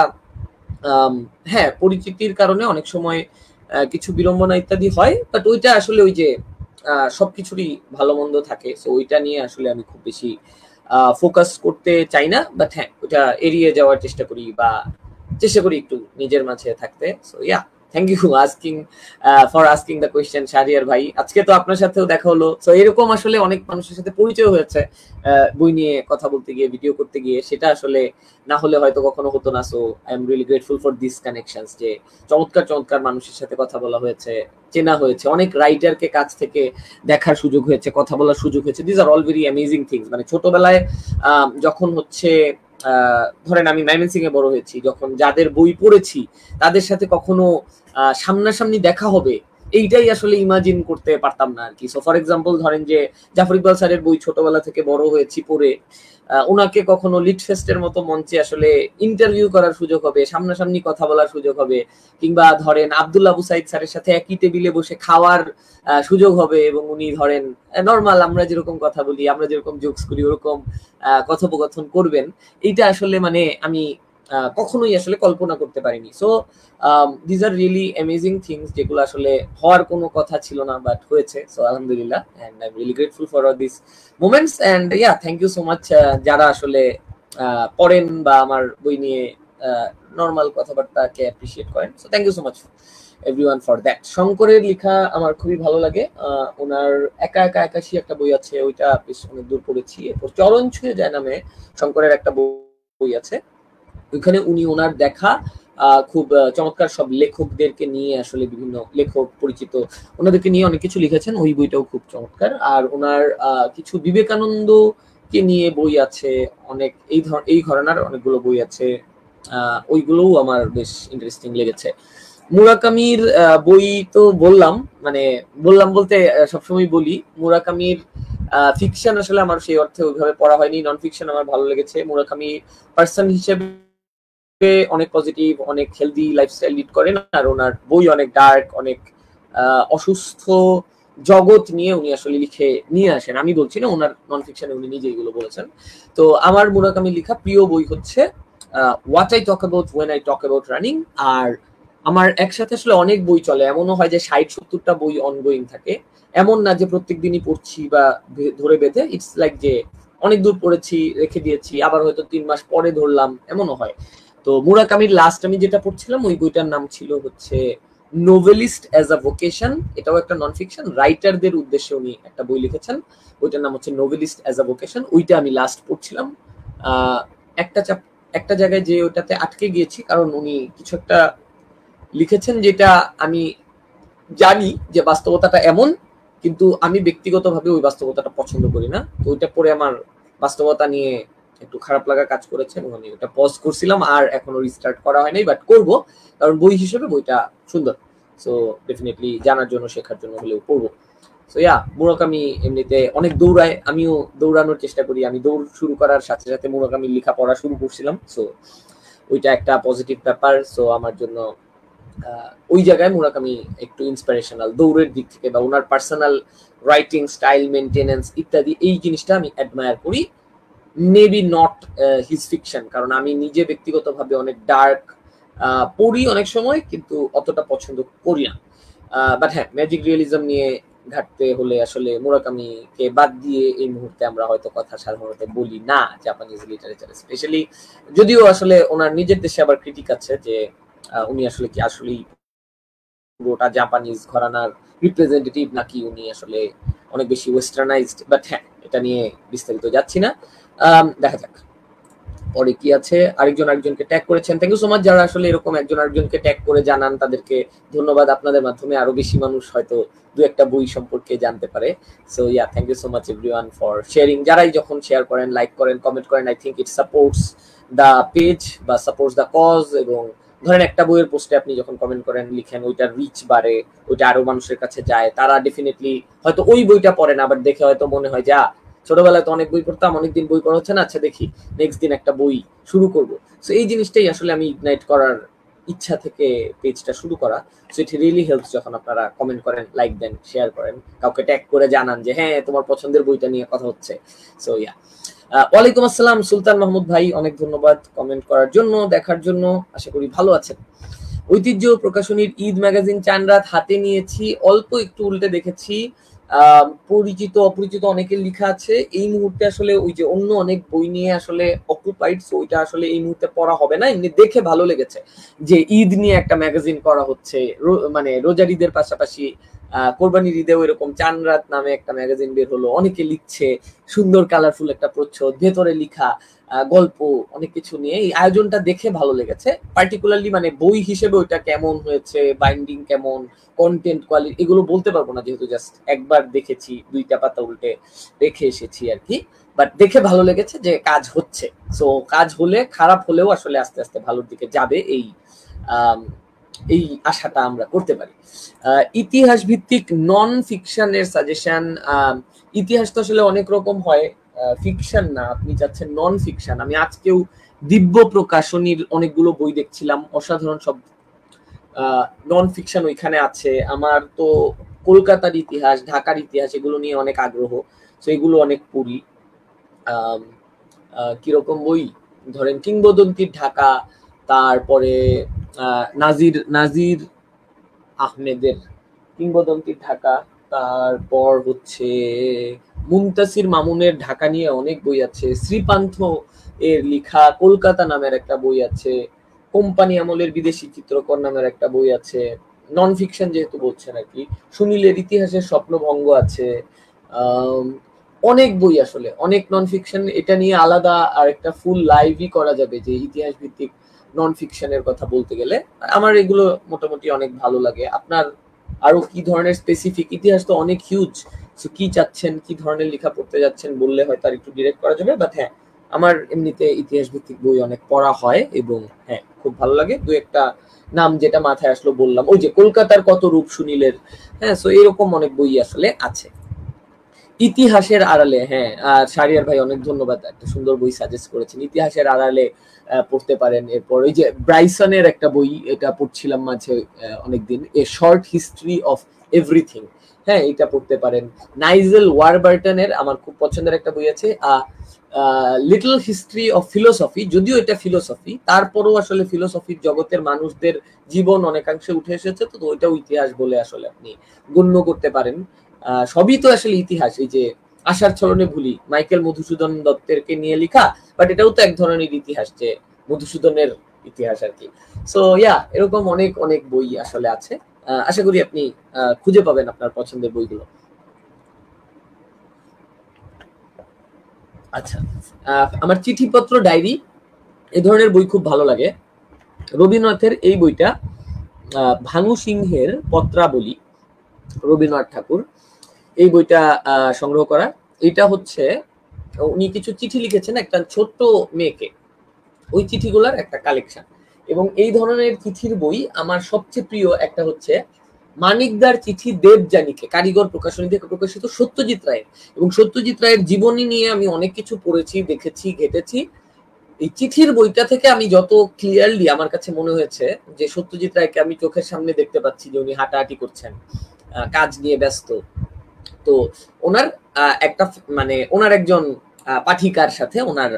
হ্যাঁ, পরিচিতির কারণে অনেক সময় কিছু বিড়ম্বনা ইত্যাদি হয়, বাট ওইটা আসলে ওই যে সবকিছুরই ভালো মন্দ থাকে। সো ওইটা নিয়ে আসলে আমি খুব বেশি ফোকাস করতে চাই না, বাট হ্যাঁ, ওইটা এড়িয়ে যাওয়ার চেষ্টা করি বা চেষ্টা করি একটু নিজের মাঝে থাকতে। So yeah, thank you for asking the question Shahriar ভাই। আজকে তো আপনার সাথেও দেখা হলো। সো এরকম আসলে অনেক মানুষের সাথে পরিচয় হয়েছে বই নিয়ে কথা বলতে গিয়ে, ভিডিও করতে গিয়ে, সেটা আসলে না হলে হয়তো কখনো হতো না। So I am really grateful for this connections, যে চমৎকার চমৎকার মানুষের সাথে কথা বলা হয়েছে, চেনা হয়েছে, অনেক রাইটারকে কাছ থেকে দেখার সুযোগ হয়েছে, কথা বলার সুযোগ হয়েছে। This are all very amazing things. মানে ছোটবেলায় যখন হচ্ছে ধরেন আমি ময়মনসিং এ বড় হয়েছি, যখন যাদের বই পড়েছি তাদের সাথে কখনো সামনাসামনি দেখা হবে এইটাই আসলে ইমাজিন করতে পারতাম না আর কি। সো ফর এক্সাম্পল ধরেন যে জাফর ইকবাল স্যারের বই ছোটবেলা থেকে বড় হয়েছি পড়ে, ওনাকে কখনো লিট ফেস্টের মতো মঞ্চে আসলে ইন্টারভিউ করার সুযোগ হবে, সামনাসামনি কথা বলার সুযোগ হবে, কিংবা ধরেন আব্দুল্লাহ আবু সাইদ স্যারের সাথে একই টেবিলে বসে খাওয়ার সুযোগ হবে, এবং উনি ধরেন নর্মাল আমরা যেরকম কথা বলি, আমরা যেরকম জোকস করি ওরকম কথোপকথন করবেন। এইটা আসলে মানে আমি কখনোই আসলে কল্পনা করতে পারিনি। So this are really amazing things, যেগুলো আসলে হওয়ার কোনো কথা ছিল না, বাট হয়েছে। সো আলহামদুলিল্লাহ, and I am really grateful for all this moments. And yeah, thank you so much যারা আসলে পড়েন বা আমার বই নিয়ে নর্মাল কথাবার্তাকে অ্যাপ্রিসিয়েট করেন। So thank you so much everyone for that. শঙ্করের লেখা আমার খুবই ভালো লাগে। ওনার একা একা একাশি একটা বই আছে, ওইটা বেশ অনেক দূর পড়েছি। এরপর চরণ ছুঁয়ে যায় নামে শঙ্করের একটা বই আছে, ওইখানে উনি ওনার দেখা খুব চমৎকার সব লেখকদেরকে নিয়ে, আসলে বিভিন্ন লেখক পরিচিত ওনাদেরকে নিয়ে অনেক কিছু লিখেছেন। ওই বইটাও খুব চমৎকার। আর ওনার কিছু বিবেকানন্দ কে নিয়ে বই আছে অনেক, এই ঘরানার অনেকগুলো বই আছে, ওইগুলোও আমার বেশ ইন্টারেস্টিং লেগেছে। মুরাকামির বই তো বললাম, মানে বললাম বলতে সবসময় বলি মুরাকামির ফিকশন আসলে আমার সেই অর্থে ওইভাবে পড়া হয়নি, নন ফিকশন আমার ভালো লেগেছে। মুরাকামি পার্সন হিসেবে অনেক পজিটিভ, অনেক হেলদি লাইফস্টাইল লিড করেন, আর ওনার বই অনেক ডার্ক, অনেক অসুস্থ জগৎ নিয়ে উনি আসলে লিখে নিয়ে আসেন। আমি বলছি না, ওনার নন ফিকশনে উনি নিজে এগুলো বলেছেন। তো আমার মুরাকামি লেখা প্রিয় বই হচ্ছে what I talk about when I talk about running. আর আমার একসাথে আসলে অনেক বই চলে, এমনও হয় যে 60-70টা বই অনগোয়িং থাকে। এমন না যে প্রত্যেক দিনই পড়ছি বা ধরে বেঁধে, ইটস লাইক যে অনেক দূর পড়েছি রেখে দিয়েছি, আবার হয়তো 3 মাস পরে ধরলাম, এমনও হয়। তো মুরাকামির লাস্ট আমি যেটা পড়ছিলাম ওই বইটার নাম ছিল হচ্ছে নোভেলিস্ট অ্যাজ আ ভোকেশন। এটাও একটা নন ফিকশন, রাইটারদের উদ্দেশ্যে উনি একটা বই লিখেছেন, ওইটার নাম হচ্ছে নোভেলিস্ট অ্যাজ আ ভোকেশন। ওইটা আমি লাস্ট পড়ছিলাম। একটা জায়গায় যে ওটাতে আটকে গিয়েছি, কারণ উনি কিছু একটা লিখেছেন যেটা আমি জানি যে বাস্তবতাটা এমন, কিন্তু আমি ব্যক্তিগতভাবে ওই বাস্তবতাটা পছন্দ করি না। তো ওইটা পড়ে আমার বাস্তবতা নিয়ে একটু খারাপ লাগা কাজ করেছে এবং আমি ওটা পজ করছিলাম, আর এখনো রিস্টার্ট করা হয় নাই, বাট করব, কারণ বই হিসেবে বইটা সুন্দর। সো ডেফিনেটলি জানার জন্য, শেখার জন্য হলেও পড়বো। সো ইয়া, মুরাকামি এমনিতে অনেক দৌড়ায়, আমিও দৌড়ানোর চেষ্টা করি। আমি দৌড় শুরু করার সাথে সাথে মুরাকামির লেখা পড়া শুরু করছিলাম। সো ওইটা একটা পজিটিভ ব্যাপার। সো আমার জন্য ওই জায়গায় মুরাকামি একটু ইন্সপিরেশনাল দৌড়ের দিক থেকে, বা ওনার পার্সোনাল রাইটিং স্টাইল, মেনটেনেন্স ইত্যাদি, এই জিনিসটা আমি অ্যাডমায়ার করি। মেবি নট হিজ ফিকশন, কারণ আমি নিজে ব্যক্তিগতভাবে অনেক ডার্ক পড়ি অনেক সময়, কিন্তু অতটা পছন্দ করি না। বাট হ্যাঁ, ম্যাজিক রিয়েলিজম নিয়ে ঘাটতে হলে আসলে মুরাকামিকে বাদ দিয়ে এই মুহূর্তে আমরা হয়তো কথা সাধারণত বলি না জাপানিজ লিটারেচার স্পেশালি, যদিও আসলে ওনার নিজের দেশে আবার ক্রিটিক আছে যে উনি আসলে কি আসলেই পুরোটা জাপানিজ ঘরানার রিপ্রেজেন্টেটিভ, নাকি উনি আসলে অনেক বেশি ওয়েস্টার্নাইজড। বাট হ্যাঁ, এটা নিয়ে বিস্তারিত যাচ্ছি না, দেখা যাক পরে কি আছে। আরেকজনকে ট্যাগ করেছেন, থ্যাংক ইউ সো মাচ। যারা আসলে এরকম একজন আরেকজনকে ট্যাগ করে জানান, তাদেরকে ধন্যবাদ। আপনাদের মাধ্যমে আরো বেশি মানুষ হয়তো দু একটা বই সম্পর্কে জানতে পারে। So yeah, thank you so much everyone for sharing. যারাই যখন শেয়ার করেন, লাইক করেন, কমেন্ট করেন, I think it supports the page বা সাপোর্টস দ্য কজ। এবং ধরেন একটা বইয়ের পোস্টে আপনি যখন কমেন্ট করেন, লিখেন, ওইটার রিচ বাড়ে, ওইটা আরো মানুষের কাছে যায়। তারা ডেফিনেটলি হয়তো ওই বইটা পড়ে না, বাট দেখে হয়তো মনে হয় যা ছোটবেলায় তো অনেক বই পড়তাম, অনেকদিন বই পড়া হচ্ছে না, আচ্ছা দেখি নেক্সট দিন একটা বই শুরু করব। সো এই জিনিসটাই আসলে আমি ইগনাইট করার ইচ্ছা থেকে পেজটা শুরু করা। সো ইট রিয়েলি হেল্পস যখন আপনারা কমেন্ট করেন, লাইক দেন, শেয়ার করেন, কাউকে ট্যাগ করে জানান যে হ্যাঁ তোমার পছন্দের বইটা নিয়ে কথা হচ্ছে। সো ইয়া, ওয়ালাইকুম আসসালাম সুলতান মাহমুদ ভাই, অনেক ধন্যবাদ কমেন্ট করার জন্য, দেখার জন্য। আশা করি ভালো আছেন। ঐতিহ্য প্রকাশনীর ঈদ ম্যাগাজিন চানরাত হাতে নিয়েছি, অল্প একটু উল্টে দেখেছি। পরিচিত অপরিচিত অনেকের লেখা আছে। এই মুহূর্তে আসলে ওই যে অন্য অনেক বই নিয়ে আসলে অকুপাইড, সো ওইটা আসলে এই মুহূর্তে পড়া হবে না। এমনি দেখে ভালো লেগেছে যে ঈদ নিয়ে একটা ম্যাগাজিন করা হচ্ছে, মানে রোজার ঈদের পাশাপাশি কোরবানির ঈদেও এরকম চানরাত নামে একটা ম্যাগাজিন বের হলো, অনেকে লিখছে, সুন্দর কালারফুল একটা প্রচ্ছদ, ভেতরে লিখা গল্প, অনেক কিছু নিয়ে এই আয়োজনটা দেখে ভালো লেগেছে। পার্টিকুলারলি মানে বই হিসেবে ওইটা কেমন হয়েছে, বাইন্ডিং কেমন, কন্টেন্ট কোয়ালিটি, এগুলো বলতে পারবো না, যেহেতু জাস্ট একবার দেখেছি, দুইটা পাতা উল্টে রেখে এসেছি আর কি। বাট দেখে ভালো লেগেছে যে কাজ হচ্ছে। সো কাজ হলে, খারাপ হলেও আসলে আস্তে আস্তে ভালোর দিকে যাবে, এই আশাটা আমরা করতে পারি। ইতিহাস ভিত্তিক নন ফিকশনের সাজেশন। ইতিহাস তো আসলে অনেক রকম হয়, ফিকশন না, আপনি চাচ্ছেন নন ফিকশন। আমি আজকেও দিব্য প্রকাশনীর অনেকগুলো বই দেখছিলাম, অসাধারণ সব নন ফিকশন ওইখানে আছে। আমার তো কলকাতার ইতিহাস, ঢাকার ইতিহাস, এগুলো নিয়ে অনেক আগ্রহ, তো এগুলো অনেক পড়ি। কিরকম বই ধরেন, কিংবদন্তির ঢাকা, তারপরে নাজির আহমেদের কিংবদন্তির ঢাকা, তারপর হচ্ছে মুনতাসির মামুনের ঢাকা নিয়ে অনেক বই আছে। শ্রীপান্থ এর লেখা কলকাতা নামের একটা বই আছে। কোম্পানি আমলের বিদেশি চিত্রকর নামের একটা বই আছে, নন ফিকশন যেহেতু বলছেন আর কি। সুনীলের ইতিহাসের স্বপ্নভঙ্গ আছে। অনেক বই আসলে, অনেক নন ফিকশন। এটা নিয়ে আলাদা আর একটা ফুল লাইভই করা যাবে, যে ইতিহাস ভিত্তিক নন ফিকশনের কথা বলতে গেলে। আমার এগুলো মোটামুটি অনেক ভালো লাগে। আপনার আরো কি ধরনের স্পেসিফিক, ইতিহাস তো অনেক হিউজ, সো কি চাচ্ছেন, কি ধরনের লেখা পড়তে যাচ্ছেন বললে হয়তো আর একটু ডিরেক্ট করা যাবে। বাট হ্যাঁ, আমার এমনিতে ইতিহাস ভিত্তিক বই অনেক পড়া হয় এবং হ্যাঁ খুব ভালো লাগে। দু একটা নাম যেটা মাথায় আসলো বললাম, ওই যে কলকাতার কত রূপ সুনীলের। হ্যাঁ, সো এরকম অনেক বই আসলে আছে। ইতিহাসের আড়ালে, হ্যাঁ শারিয়ার ভাই অনেক ধন্যবাদ, একটা সুন্দর বই সাজেস্ট করেছেন। ইতিহাসের আড়ালে পড়তে পারেন। এরপর ওই যে ব্রাইসনের একটা বই, এটা পড়ছিলাম মাঝে অনেকদিন, a short history of everything. হ্যাঁ, এটা পড়তে পারেন। নাইজেল ওয়ারবার্টনের আমার খুব পছন্দের একটা বই আছে, লিটল হিস্ট্রি অফ ফিলোসফি। যদিও এটা ফিলোসফি, তারপরও আসলে ফিলোসফির জগতের মানুষদের জীবন অনেকাংশে উঠে এসেছে, তো ওইটাও ইতিহাস বলে আসলে আপনি গণ্য করতে পারেন। সবই তো আসলে ইতিহাস। এই যে আশার ছলনে ভুলি, মাইকেল মধুসূদন দত্তেরকে নিয়ে লেখা, বাট এটাও তো এক ধরনের ইতিহাস, যে মধুসূদনের ইতিহাস আর কি। সো ইয়া, এরকম অনেক অনেক বই আসলে আছে। আশা করি আপনি খুঁজে পাবেন আপনার পছন্দের বইগুলো। আচ্ছা, আমার চিঠিপত্র ডায়েরি, এ ধরনের বই খুব ভালো লাগে। রবীন্দ্রনাথের এই বইটা, ভানু সিংহের পত্রাবলী, রবীন্দ্রনাথ ঠাকুর, এই বইটা সংগ্রহ করা। এটা হচ্ছে উনি কিছু চিঠি লিখেছেন একটা ছোট্ট মেয়েকে, ওই চিঠিগুলোর একটা কালেকশন। এবং এই ধরনের চিঠির বই আমার সবচেয়ে প্রিয় একটা হচ্ছে মানিকদার চিঠি দেবযানীকে, কারিগর প্রকাশনী থেকে প্রকাশিত, সত্যজিৎ রায়ের। এবং সত্যজিৎ রায়ের জীবনী নিয়ে আমি অনেক কিছু পড়েছি, দেখেছি, ঘেটেছি। এই চিঠির বইটা থেকে আমি যত ক্লিয়ারলি আমার কাছে মনে হয়েছে যে সত্যজিৎ রায়কে আমি চোখের সামনে দেখতে পাচ্ছি যে উনি হাঁটাহাঁটি করছেন, কাজ নিয়ে ব্যস্ত। তো ওনার একটা মানে ওনার একজন পাঠিকার সাথে ওনার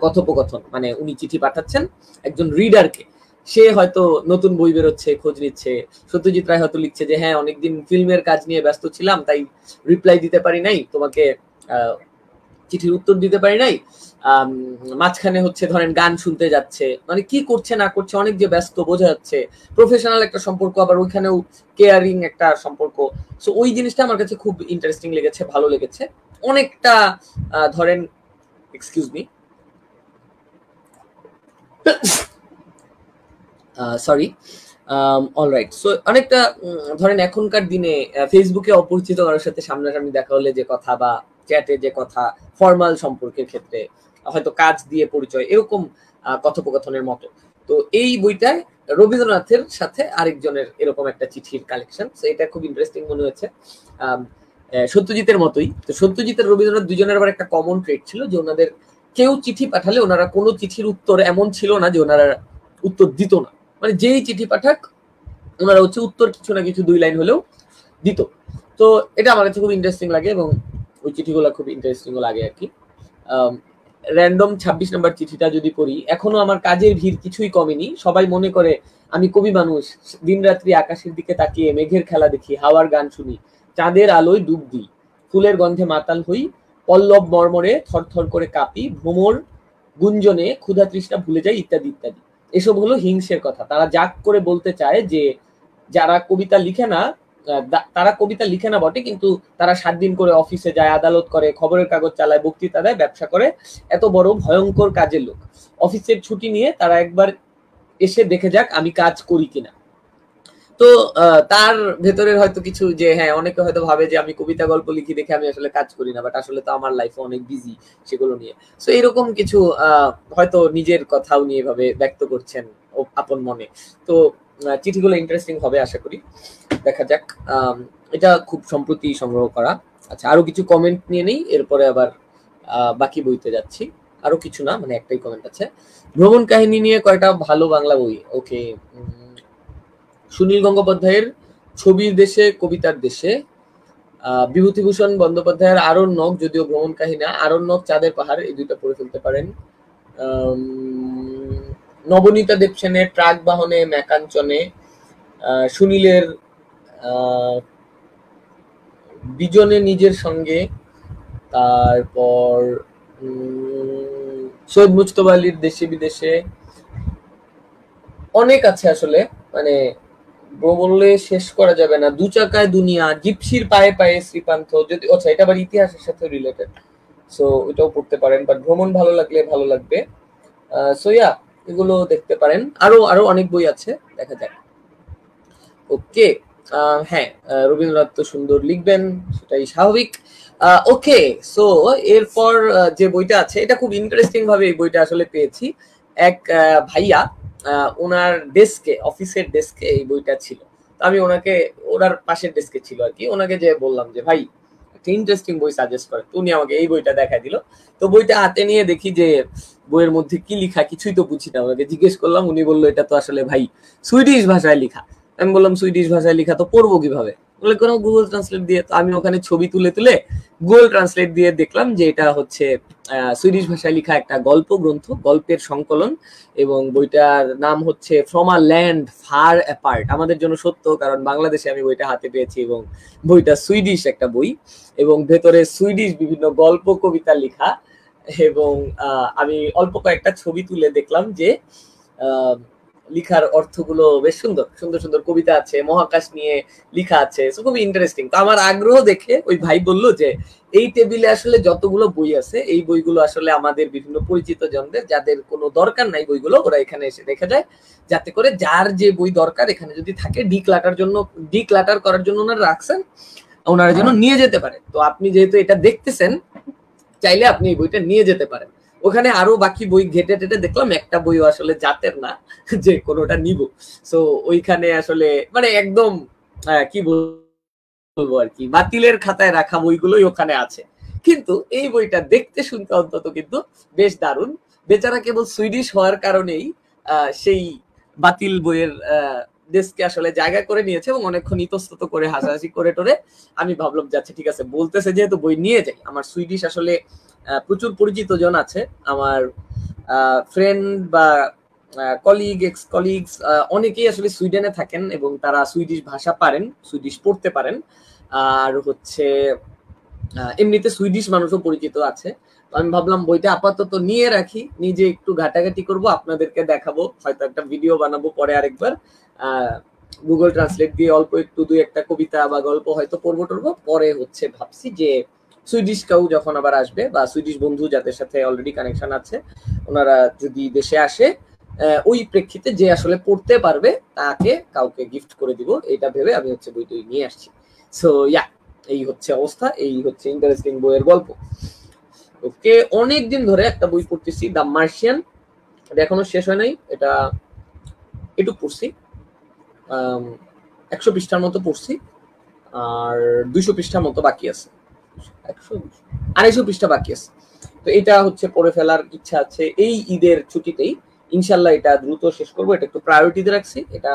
কথোপকথন, মানে উনি চিঠি পাঠাচ্ছেন একজন রিডারকে, সে হয়তো নতুন বই বেরোচ্ছে খোঁজ নিচ্ছে, সত্যজিৎ রায় হয়তো লিখছে যে হ্যাঁ অনেকদিন ফিল্মের কাজ নিয়ে ব্যস্ত ছিলাম তাই রিপ্লাই দিতে পারি নাই, তোমাকে চিঠির উত্তর দিতে পারি নাই, মাঝখানে হচ্ছে ধরেন গান শুনতে যাচ্ছে, মানে কি করছে না করছে অনেক যে ব্যস্ত বোঝা যাচ্ছে, প্রফেশনাল একটা সম্পর্ক, আবার ওইখানেও কেয়ারিং একটা সম্পর্ক। সো ওই জিনিসটা আমার কাছে খুব ইন্টারেস্টিং লেগেছে, ভালো লেগেছে অনেকটা। ধরেন excuse me, sorry, alright. So অনেকটা ধরেন এখনকার দিনে ফেসবুকে অপরিচিত কারোর সাথে সামনাসামনি দেখা হলে যে কথা, বা চ্যাটে যে কথা, ফর্মাল সম্পর্কের ক্ষেত্রে হয়তো কাজ দিয়ে পরিচয়, এরকম কথোপকথনের মতো। তো এই বইটায় রবীন্দ্রনাথের সাথে আরেকজনের এরকম একটা চিঠির কালেকশন, তো এটা খুব ইন্টারেস্টিং মনে হয়েছে। সত্যজিতের মতোই, তো সত্যজিতের রবীন্দ্রনাথ দুজনের আবার একটা কমন ট্রেট ছিল যে ওনাদের কেউ চিঠি পাঠালে ওনারা কোনো চিঠির উত্তর এমন ছিল না যে ওনারা উত্তর দিত না, মানে যেই চিঠি পাঠাক ওনারা হচ্ছে উত্তর কিছু না কিছু 2 লাইন হলেও দিত। তো এটা আমার কাছে খুব ইন্টারেস্টিং লাগে এবং ওই চিঠিগুলো খুব ইন্টারেস্টিং লাগে আর কি। র্যান্ডম 26 নম্বর চিঠিটা যদি পড়ি, এখনো আমার কাজের ভিড় কিছুই কমেনি, সবাই মনে করে আমি কবি মানুষ, দিন রাত্রি আকাশের দিকে তাকিয়ে মেঘের খেলা দেখি, হাওয়ার গান শুনি, চাঁদের আলোয় ডুব দিই, ফুলের গন্ধে মাতাল হই, পল্লব মর্মরে থরথর করে কাঁপি, ভ্রমর গুঞ্জনে ক্ষুধা তৃষ্ণা ভুলে যাই, ইত্যাদি ইত্যাদি। এসব হলো হিংসের কথা। তারা জাগ করে বলতে চায় যে যারা কবিতা লিখে না, তারা কবিতা লিখে না বটে, কিন্তু তারা 7 দিন করে অফিসে যায়, আদালত করে, খবরের কাগজ চালায়, বক্তৃতা দেয়, ব্যবসা করে, এত বড় ভয়ঙ্কর কাজের লোক। অফিসের ছুটি নিয়ে তারা একবার এসে দেখে যাক আমি কাজ করি কিনা। তো তার ভেতরের হয়তো কিছু যে হ্যাঁ অনেকে হয়তো ভাবে যে আমি কবিতা গল্প লিখি দেখে আমি আসলে কাজ করি না, বাট আসলে তো আমার লাইফে অনেক বিজি সেগুলো নিয়ে। সো এরকম কিছু হয়তো নিজের কথাও নিয়ে ভাবে ব্যক্ত করছেন আপন মনে। তো চিঠিগুলো ইন্টারেস্টিং হবে আশা করি, দেখা যাক। এটা খুব সম্প্রতি সংগ্রহ করা। আচ্ছা, আরো কিছু কমেন্ট নিয়ে নেই, এরপরে আবার বাকি বইতে যাচ্ছি। আরো কিছু না, মানে একটাই কমেন্ট আছে। ভ্রমণ কাহিনী নিয়ে কয়টা ভালো বাংলা বই? ওকে, সুনীল গঙ্গোপাধ্যায়ের ছবির দেশে কবিতার দেশে, বিভূতিভূষণ বন্দ্যোপাধ্যায়ের আরণ্যক, যদিও ভ্রমণ কাহিনী, আরণ্যক, চাঁদের পাহাড়, এই দুইটা পড়ে ফেলতে পারেন। নবনীতা দেবসেনের ট্রাক বাহনে ম্যাকাঞ্চনে, সুনীলের বিজনে নিজের সঙ্গে, তারপর সৈয়দ মুজতবা আলীর দেশে বিদেশে, অনেক আছে আসলে, মানে বললে শেষ করা যাবে না। দু চাকায় দুনিয়া, জিপসির পায়ে পায়ে শ্রীপান্থ, যদি আচ্ছা এটা আবার ইতিহাসের সাথে রিলেটেড, সো ওইটাও পড়তে পারেন, বাট ভ্রমণ ভালো লাগলে ভালো লাগবে। সো ইয়া, এগুলো দেখতে পারেন। আরো আরো অনেক বই আছে, দেখা যাক। ওকে, হ্যাঁ, রবীন্দ্রনাথ তো সুন্দর লিখবেন, সেটাই স্বাভাবিক। ওকে, সো এরপর যে বইটা আছে, এটা খুব ইন্টারেস্টিং ভাবে এই বইটা আসলে পেয়েছি। এক ভাইয়া ওনার ডেস্কে, অফিসের ডেস্কে এই বইটা ছিল। আমি ওনাকে, ওনার পাশের ডেস্কে ছিল আর কি, ওনাকে যে বললাম যে ভাই একটা ইন্টারেস্টিং বই সাজেস্ট করে, উনি আমাকে এই বইটা দেখা দিল। তো বইটা হাতে নিয়ে দেখি যে বইয়ের মধ্যে কি লিখা কিছুই তো বুঝি না। ওনাকে জিজ্ঞেস করলাম, উনি বললো এটা তো আসলে ভাই সুইডিশ ভাষায় লিখা। আমি বললাম সুইডিশ ভাষায় লিখা তো পড়বো কিভাবে? বলে কোনো গুগল ট্রান্সলেট দিয়ে। তো আমি ওখানে ছবি তুলে তুলে গুগল ট্রান্সলেট দিয়ে দেখলাম যে এটা হচ্ছে সুইডিশ ভাষায় লিখা একটা গল্প গ্রন্থ, গল্পের সংকলন, এবং বইটার নাম হচ্ছে from a land far apart. আমাদের জন্য সত্য, কারণ বাংলাদেশে আমি বইটা হাতে পেয়েছি এবং বইটা সুইডিশ একটা বই, এবং ভেতরে সুইডিশ বিভিন্ন গল্প কবিতা লেখা। এবং আমি অল্প কয়েকটা ছবি তুলে দেখলাম যে লিখার অর্থগুলো বেশ সুন্দর, সুন্দর সুন্দর কবিতা আছে, মহাকাশ নিয়ে লিখা আছে, খুবই ইন্টারেস্টিং। তো আমার আগ্রহ দেখে ওই ভাই বললো যে এই টেবিলে আসলে যতগুলো বই আছে এই বইগুলো আসলে আমাদের বিভিন্ন পরিচিত জনদের, যাদের কোনো দরকার নাই বইগুলো, ওরা এখানে এসে রেখে যায়, যাতে করে যার যে বই দরকার এখানে যদি থাকে ডিক্লাটার করার জন্য ওনারা রাখছেন। ওনারা যেন নিয়ে যেতে পারে। তো আপনি যেহেতু এটা দেখতেছেন, চাইলে আপনি এই বইটা নিয়ে যেতে পারেন। ওখানে আরো বাকি বই ঘেটে টেটে দেখলাম একটা বইও আসলে জাতের না যে কোনোটা নিব। সো ওইখানে আসলে মানে একদম কি বলবো আর কি, বাতিলের খাতায় রাখা বইগুলোই ওখানে আছে। কিন্তু এই বইটা দেখতে শুনতে অন্তত কিন্তু বেশ দারুণ। বেচারা কেবল সুইডিশ হওয়ার কারণেই সেই বাতিল বইয়ের ডেস্কে আসলে জায়গা করে নিয়েছে এবং অনেকক্ষণ ইতস্তত করে হাসাহাসি করে টোরে আমি ভাবলাম যাচ্ছে ঠিক আছে, বলতেছে যেহেতু বই নিয়ে যাই। আমার সুইডিশ আসলে প্রচুর পরিচিত জন আছে, আমার ফ্রেন্ড বা কলিগ, এক্স কলিগস অনেকেই আসলে সুইডেনে থাকেন এবং তারা সুইডিশ ভাষা পারেন, সুইডিশ পড়তে পারেন। আর হচ্ছে এমনিতে সুইডিশ মানুষও পরিচিত আছে। আমি ভাবলাম বইটা আপাতত নিয়ে রাখি, নিজে একটু ঘাটাঘাটি করব, আপনাদেরকে দেখাবো, হয়তো একটা ভিডিও বানাবো পরে আরেকবার, গুগল ট্রান্সলেট দিয়ে অল্প একটু দুই একটা কবিতা বা গল্প হয়তো পড়বো টরবো। পরে হচ্ছে ভাবছি যে সুইডিশ কেউ যখন আবার আসবে বা সুইডিশ বন্ধু যাদের সাথে অলরেডি কানেকশন আছে ওনারা যদি দেশে আসে, ওই প্রেক্ষিতে যে আসলে পড়তে পারবে তাকে কাউকে গিফট করে দিব, এটা ভেবে আমি হচ্ছে বইটা নিয়ে আসছি। সো ইয়া, এই হচ্ছে অবস্থা, এই হচ্ছে ইন্টারেস্টিং বইয়ের গল্প। ওকে, অনেকদিন ধরে একটা বই পড়তেছি, দ্য মার্শিয়ান। এটা এখনো শেষ হয় নাই, এটা একটু পড়ছি, 100 পৃষ্ঠার মতো পড়ছি, আর 200 পৃষ্ঠার মতো বাকি আছে, 250 পৃষ্ঠা বাকি আছে। তো এটা হচ্ছে পড়ে ফেলার ইচ্ছা আছে এই ঈদের ছুটিতেই, ইনশাল্লাহ এটা দ্রুত শেষ করবো। এটা একটু প্রায়োরিটিতে রাখছি, এটা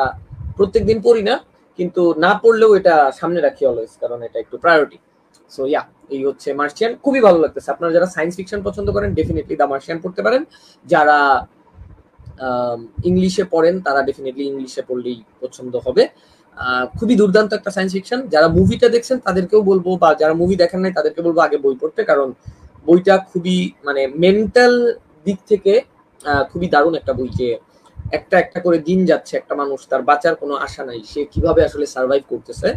প্রত্যেকদিন পড়ি না, কিন্তু না পড়লেও এটা সামনে রাখি অলওয়েজ, কারণ এটা একটু প্রায়োরিটি। সো ইয়া, এই হচ্ছে মার্শিয়ান, খুবই ভালো লাগতেছে। আপনারা যারা সায়েন্স ফিকশন পছন্দ করেন ডেফিনেটলি দ্য মার্শিয়ান পড়তে পারেন। যারা ইংলিশে পড়েন তারা ডেফিনেটলি ইংলিশে পড়লেই পছন্দ হবে। খুবই দুর্দান্ত একটা সায়েন্স ফিকশন। যারা মুভিটা দেখছেন তাদেরকেও বলবো, বা যারা মুভি দেখেন নাই তাদেরকে বলবো আগে বই পড়তে, কারণ বইটা খুবই মানে মেন্টাল দিক থেকে খুবই দারুণ একটা বই। যে একটা একটা করে দিন যাচ্ছে, একটা মানুষ তার বাঁচার কোনো আশা নাই, সে কিভাবে আসলে সার্ভাইভ করতেছে,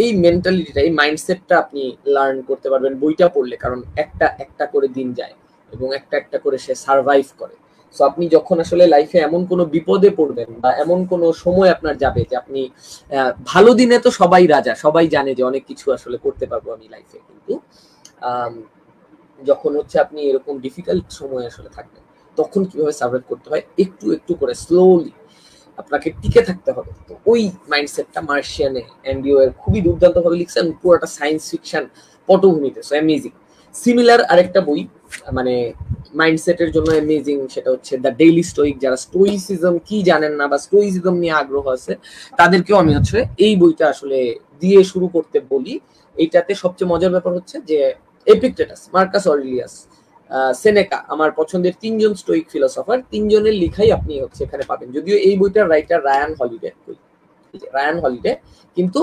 এই মেন্টালিটিটা, এই মাইন্ডসেটটা আপনি লার্ন করতে পারবেন বইটা পড়লে, কারণ একটা একটা করে দিন যায় এবং একটা একটা করে সে সার্ভাইভ করে। সো আপনি যখন আসলে লাইফে এমন কোনো বিপদে পড়বেন বা এমন কোনো সময় আপনার যাবে যে আপনি, ভালো দিনে তো সবাই রাজা, সবাই জানে যে অনেক কিছু আসলে করতে পারবো আমি লাইফে, কিন্তু যখন হচ্ছে আপনি এরকম ডিফিকাল্ট সময় আসলে থাকবেন তখন কিভাবে সার্ভাইভ করতে হয়, একটু একটু করে স্লোলি আপনাকে টিকে থাকতে হবে। তো ওই মাইন্ডসেটটা মার্শিয়ানে অ্যান্ডিও এর খুবই দুর্দান্ত ভাবে লিখছেন, পুরোটা সায়েন্স ফিকশন পটভূমিতে। So amazing. সিমিলার আরেকটা বই মানে মাইন্ডসেটের জন্য অ্যামেজিং, সেটা হচ্ছে দ্য ডেইলি স্টোইক। যারা স্টোইসিজম কি জানেন না বা স্টোইসিজম নিয়ে আগ্রহ আছে তাদেরকেও আমি হচ্ছে এই বইটা আসলে দিয়ে শুরু করতে বলি। এইটাতে সবচেয়ে মজার ব্যাপার হচ্ছে যে এপিক্টেটাস, মার্কাস অরেলিয়াস, সেনেকা, আমার পছন্দের তিনজন স্টোইক ফিলোসফার, তিনজনের লেখাই আপনি হচ্ছে এখানে পাবেন। যদিও এই বইটার writer Ryan Holiday, Ryan Holiday, কিন্তু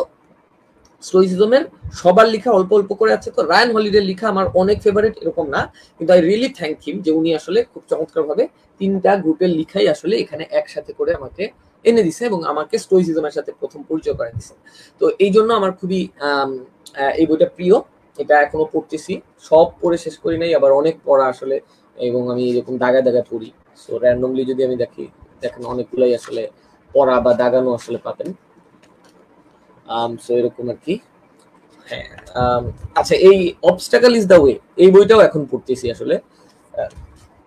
স্টোইসিজমের সবার লেখা অল্প অল্প করে আছে। তো রায়ান হলিডের লেখা আমার অনেক ফেভারিট এরকম না, কিন্তু আই রিয়েলি থ্যাংক হিম যে উনি আসলে খুব চমৎকার ভাবে তিনটা গ্রুপের লেখাই আসলে এখানে একসাথে করে আমাকে এনে দিছে এবং আমাকে স্টোইসিজমের সাথে প্রথম পরিচয় করে দিছে। তো এই জন্য আমার খুবই এই বইটা প্রিয়। এটা এখনো পড়তেছি, সব পড়ে শেষ করি নাই, আবার অনেক পড়া আসলে, এবং আমি এরকম দাগা দাগা পড়ি। সো র্যান্ডমলি যদি আমি দেখি, দেখেন অনেকগুলাই আসলে পড়া বা দাগানো আসলে পাবেন। সো এরকম আর কি। হ্যাঁ, আচ্ছা, এই অবস্টাকল ইজ দ্য ওয়ে, এই বইটাও এখন পড়তেছি আসলে,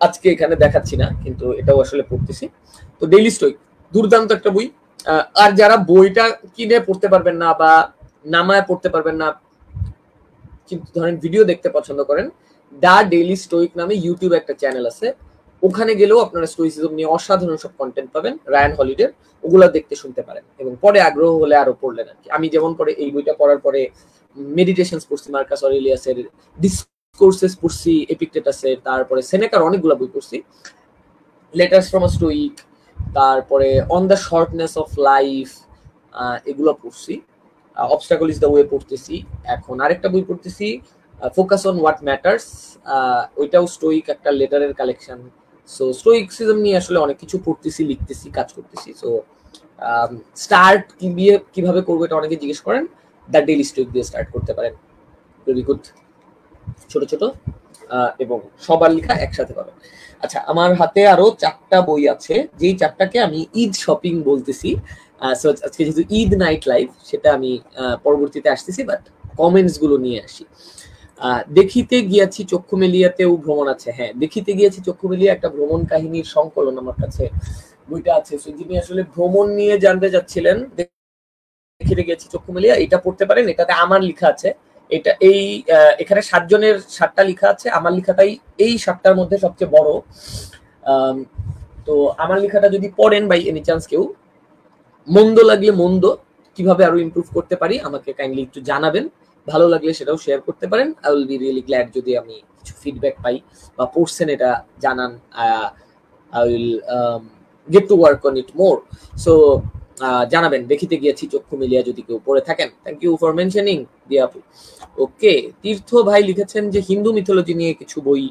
আজকে এখানে দেখাচ্ছি না, কিন্তু এটাও আসলে পড়তেছি। তো ডেইলি স্টোইক দুর্দান্ত একটা বই। আর যারা বইটা কিনে পড়তে পারবেন না বা নামায় পড়তে পারবেন না, কিন্তু ধরেন ভিডিও দেখতে পছন্দ করেন, দা ডেইলি স্টোইক নামে ইউটিউবে একটা চ্যানেল আছে, ওখানে গেলেও আপনারা স্টোইসিজম নিয়ে অসাধারণ সব কন্টেন্ট পাবেন রায়ান হলিডের, ওগুলা দেখতে শুনতে পারেন এবং পরে আগ্রহ হলে আরো পড়লেন আর কি। আমি যেমন পরে এই বইটা পড়ার পরে মেডিটেশনস পড়ছি, মার্কাস অরেলিয়াসের ডিসকোর্সেস পড়ছি, এপিক্টেটাসের, তারপরে সেনেকার অনেকগুলা বই পড়ছি, লেটার্স ফ্রম আ স্টোইক, তারপরে on the shortness of life, এগুলো পড়ছি। অবস্টাকল ইজ দ্য ওয়ে পড়তেছি, এখন আরেকটা বই পড়তেছি ফোকাস অন হোয়াট ম্যাটার্স, ওইটাও স্টোইক একটা লেটারের কালেকশন। সো স্টোইকসিজম নিয়ে আসলে অনেক কিছু পড়তেছি, লিখতেছি, কাজ করতেছি। সো স্টার্ট কিভাবে করবো এটা অনেকে জিজ্ঞেস করেন, দ্য ডেইলি স্টোইক দিয়ে স্টার্ট করতে পারেন, ভেরি গুড। ছোট ছোট এবং সবার লেখা একসাথে পাবেন। আচ্ছা, আমার হাতে আরো 4টা বই আছে, যেই 4টাকে আমি ঈদ শপিং বলতেছি। আজকে যেহেতু ঈদ নাইট লাইভ, সেটা আমি পরবর্তীতে আসতেছি, বাট কমেন্টস গুলো নিয়ে আসি। দেখিতে গিয়াছি চক্ষু মেলিয়াতেও ভ্রমণ আছে। হ্যাঁ, দেখিতে গিয়াছি চক্ষু মেলিয়া একটা ভ্রমণ কাহিনীর সংকলন আমার কাছে বইটা আছে। যিনি আসলে ভ্রমণ নিয়ে জানতে চাচ্ছিলেন, দেখিতে গিয়েছি চক্ষু মেলিয়া, এটা পড়তে পারেন। এটাতে আমার লেখা আছে, এটা এই এখানে 7 জনের 7টা লেখা আছে, আমার লেখাটাই এই 7টার মধ্যে সবচেয়ে বড়। তো আমার লেখাটা যদি পড়েন বাই এনি চান্স কেউ, মন্দ লাগলে মন্দ কিভাবে আরো ইমপ্রুভ করতে পারি আমাকে কাইন্ডলি একটু জানাবেন। ভালো লাগলে সেটাও শেয়ার করতে পারেন। I will be really glad যদি আমি কিছু ফিডব্যাক পাই বা পড়ছেন এটা জানান। I will get to work on it more. So জানাবেন দেখিতে গিয়েছি চক্ষু মিলিয়া যদি কেউ পড়ে থাকেন। থ্যাংক ইউ ফর মেনশনিং দিয়াপু। ওকে, তীর্থ ভাই লিখেছেন যে হিন্দু মিথোলজি নিয়ে কিছু বই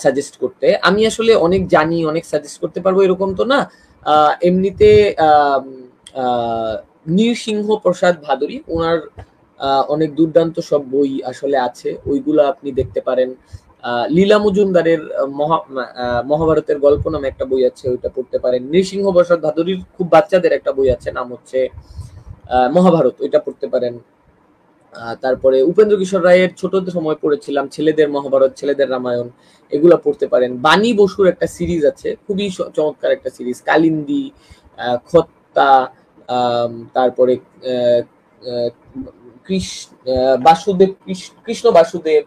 সাজেস্ট করতে। আমি আসলে অনেক জানি, অনেক সাজেস্ট করতে পারবো এরকম তো না। এমনিতে নৃসিংহ প্রসাদ ভাদুরী, ওনার অনেক দুর্দান্ত সব বই আসলে আছে, ওইগুলো আপনি দেখতে পারেন। লীলা মজুমদারের মহাভারতের গল্প নামে একটা বই আছে, ওইটা পড়তে পারেন। নৃসিংহ প্রসাদ ভাদুরীর খুব বাচ্চাদের একটা বই আছে, নাম হচ্ছে মহাভারত, ওইটা পড়তে পারেন। তারপরে উপেন্দ্র কিশোর রায়ের ছোটদের সময় পড়েছিলাম ছেলেদের মহাভারত, ছেলেদের রামায়ণ, এগুলা পড়তে পারেন। বাণী বসুর একটা সিরিজ আছে, খুবই চমৎকার একটা সিরিজ, কালিন্দী, খত্তা, তারপরে বাসুদেব, কৃষ্ণ বাসুদেব,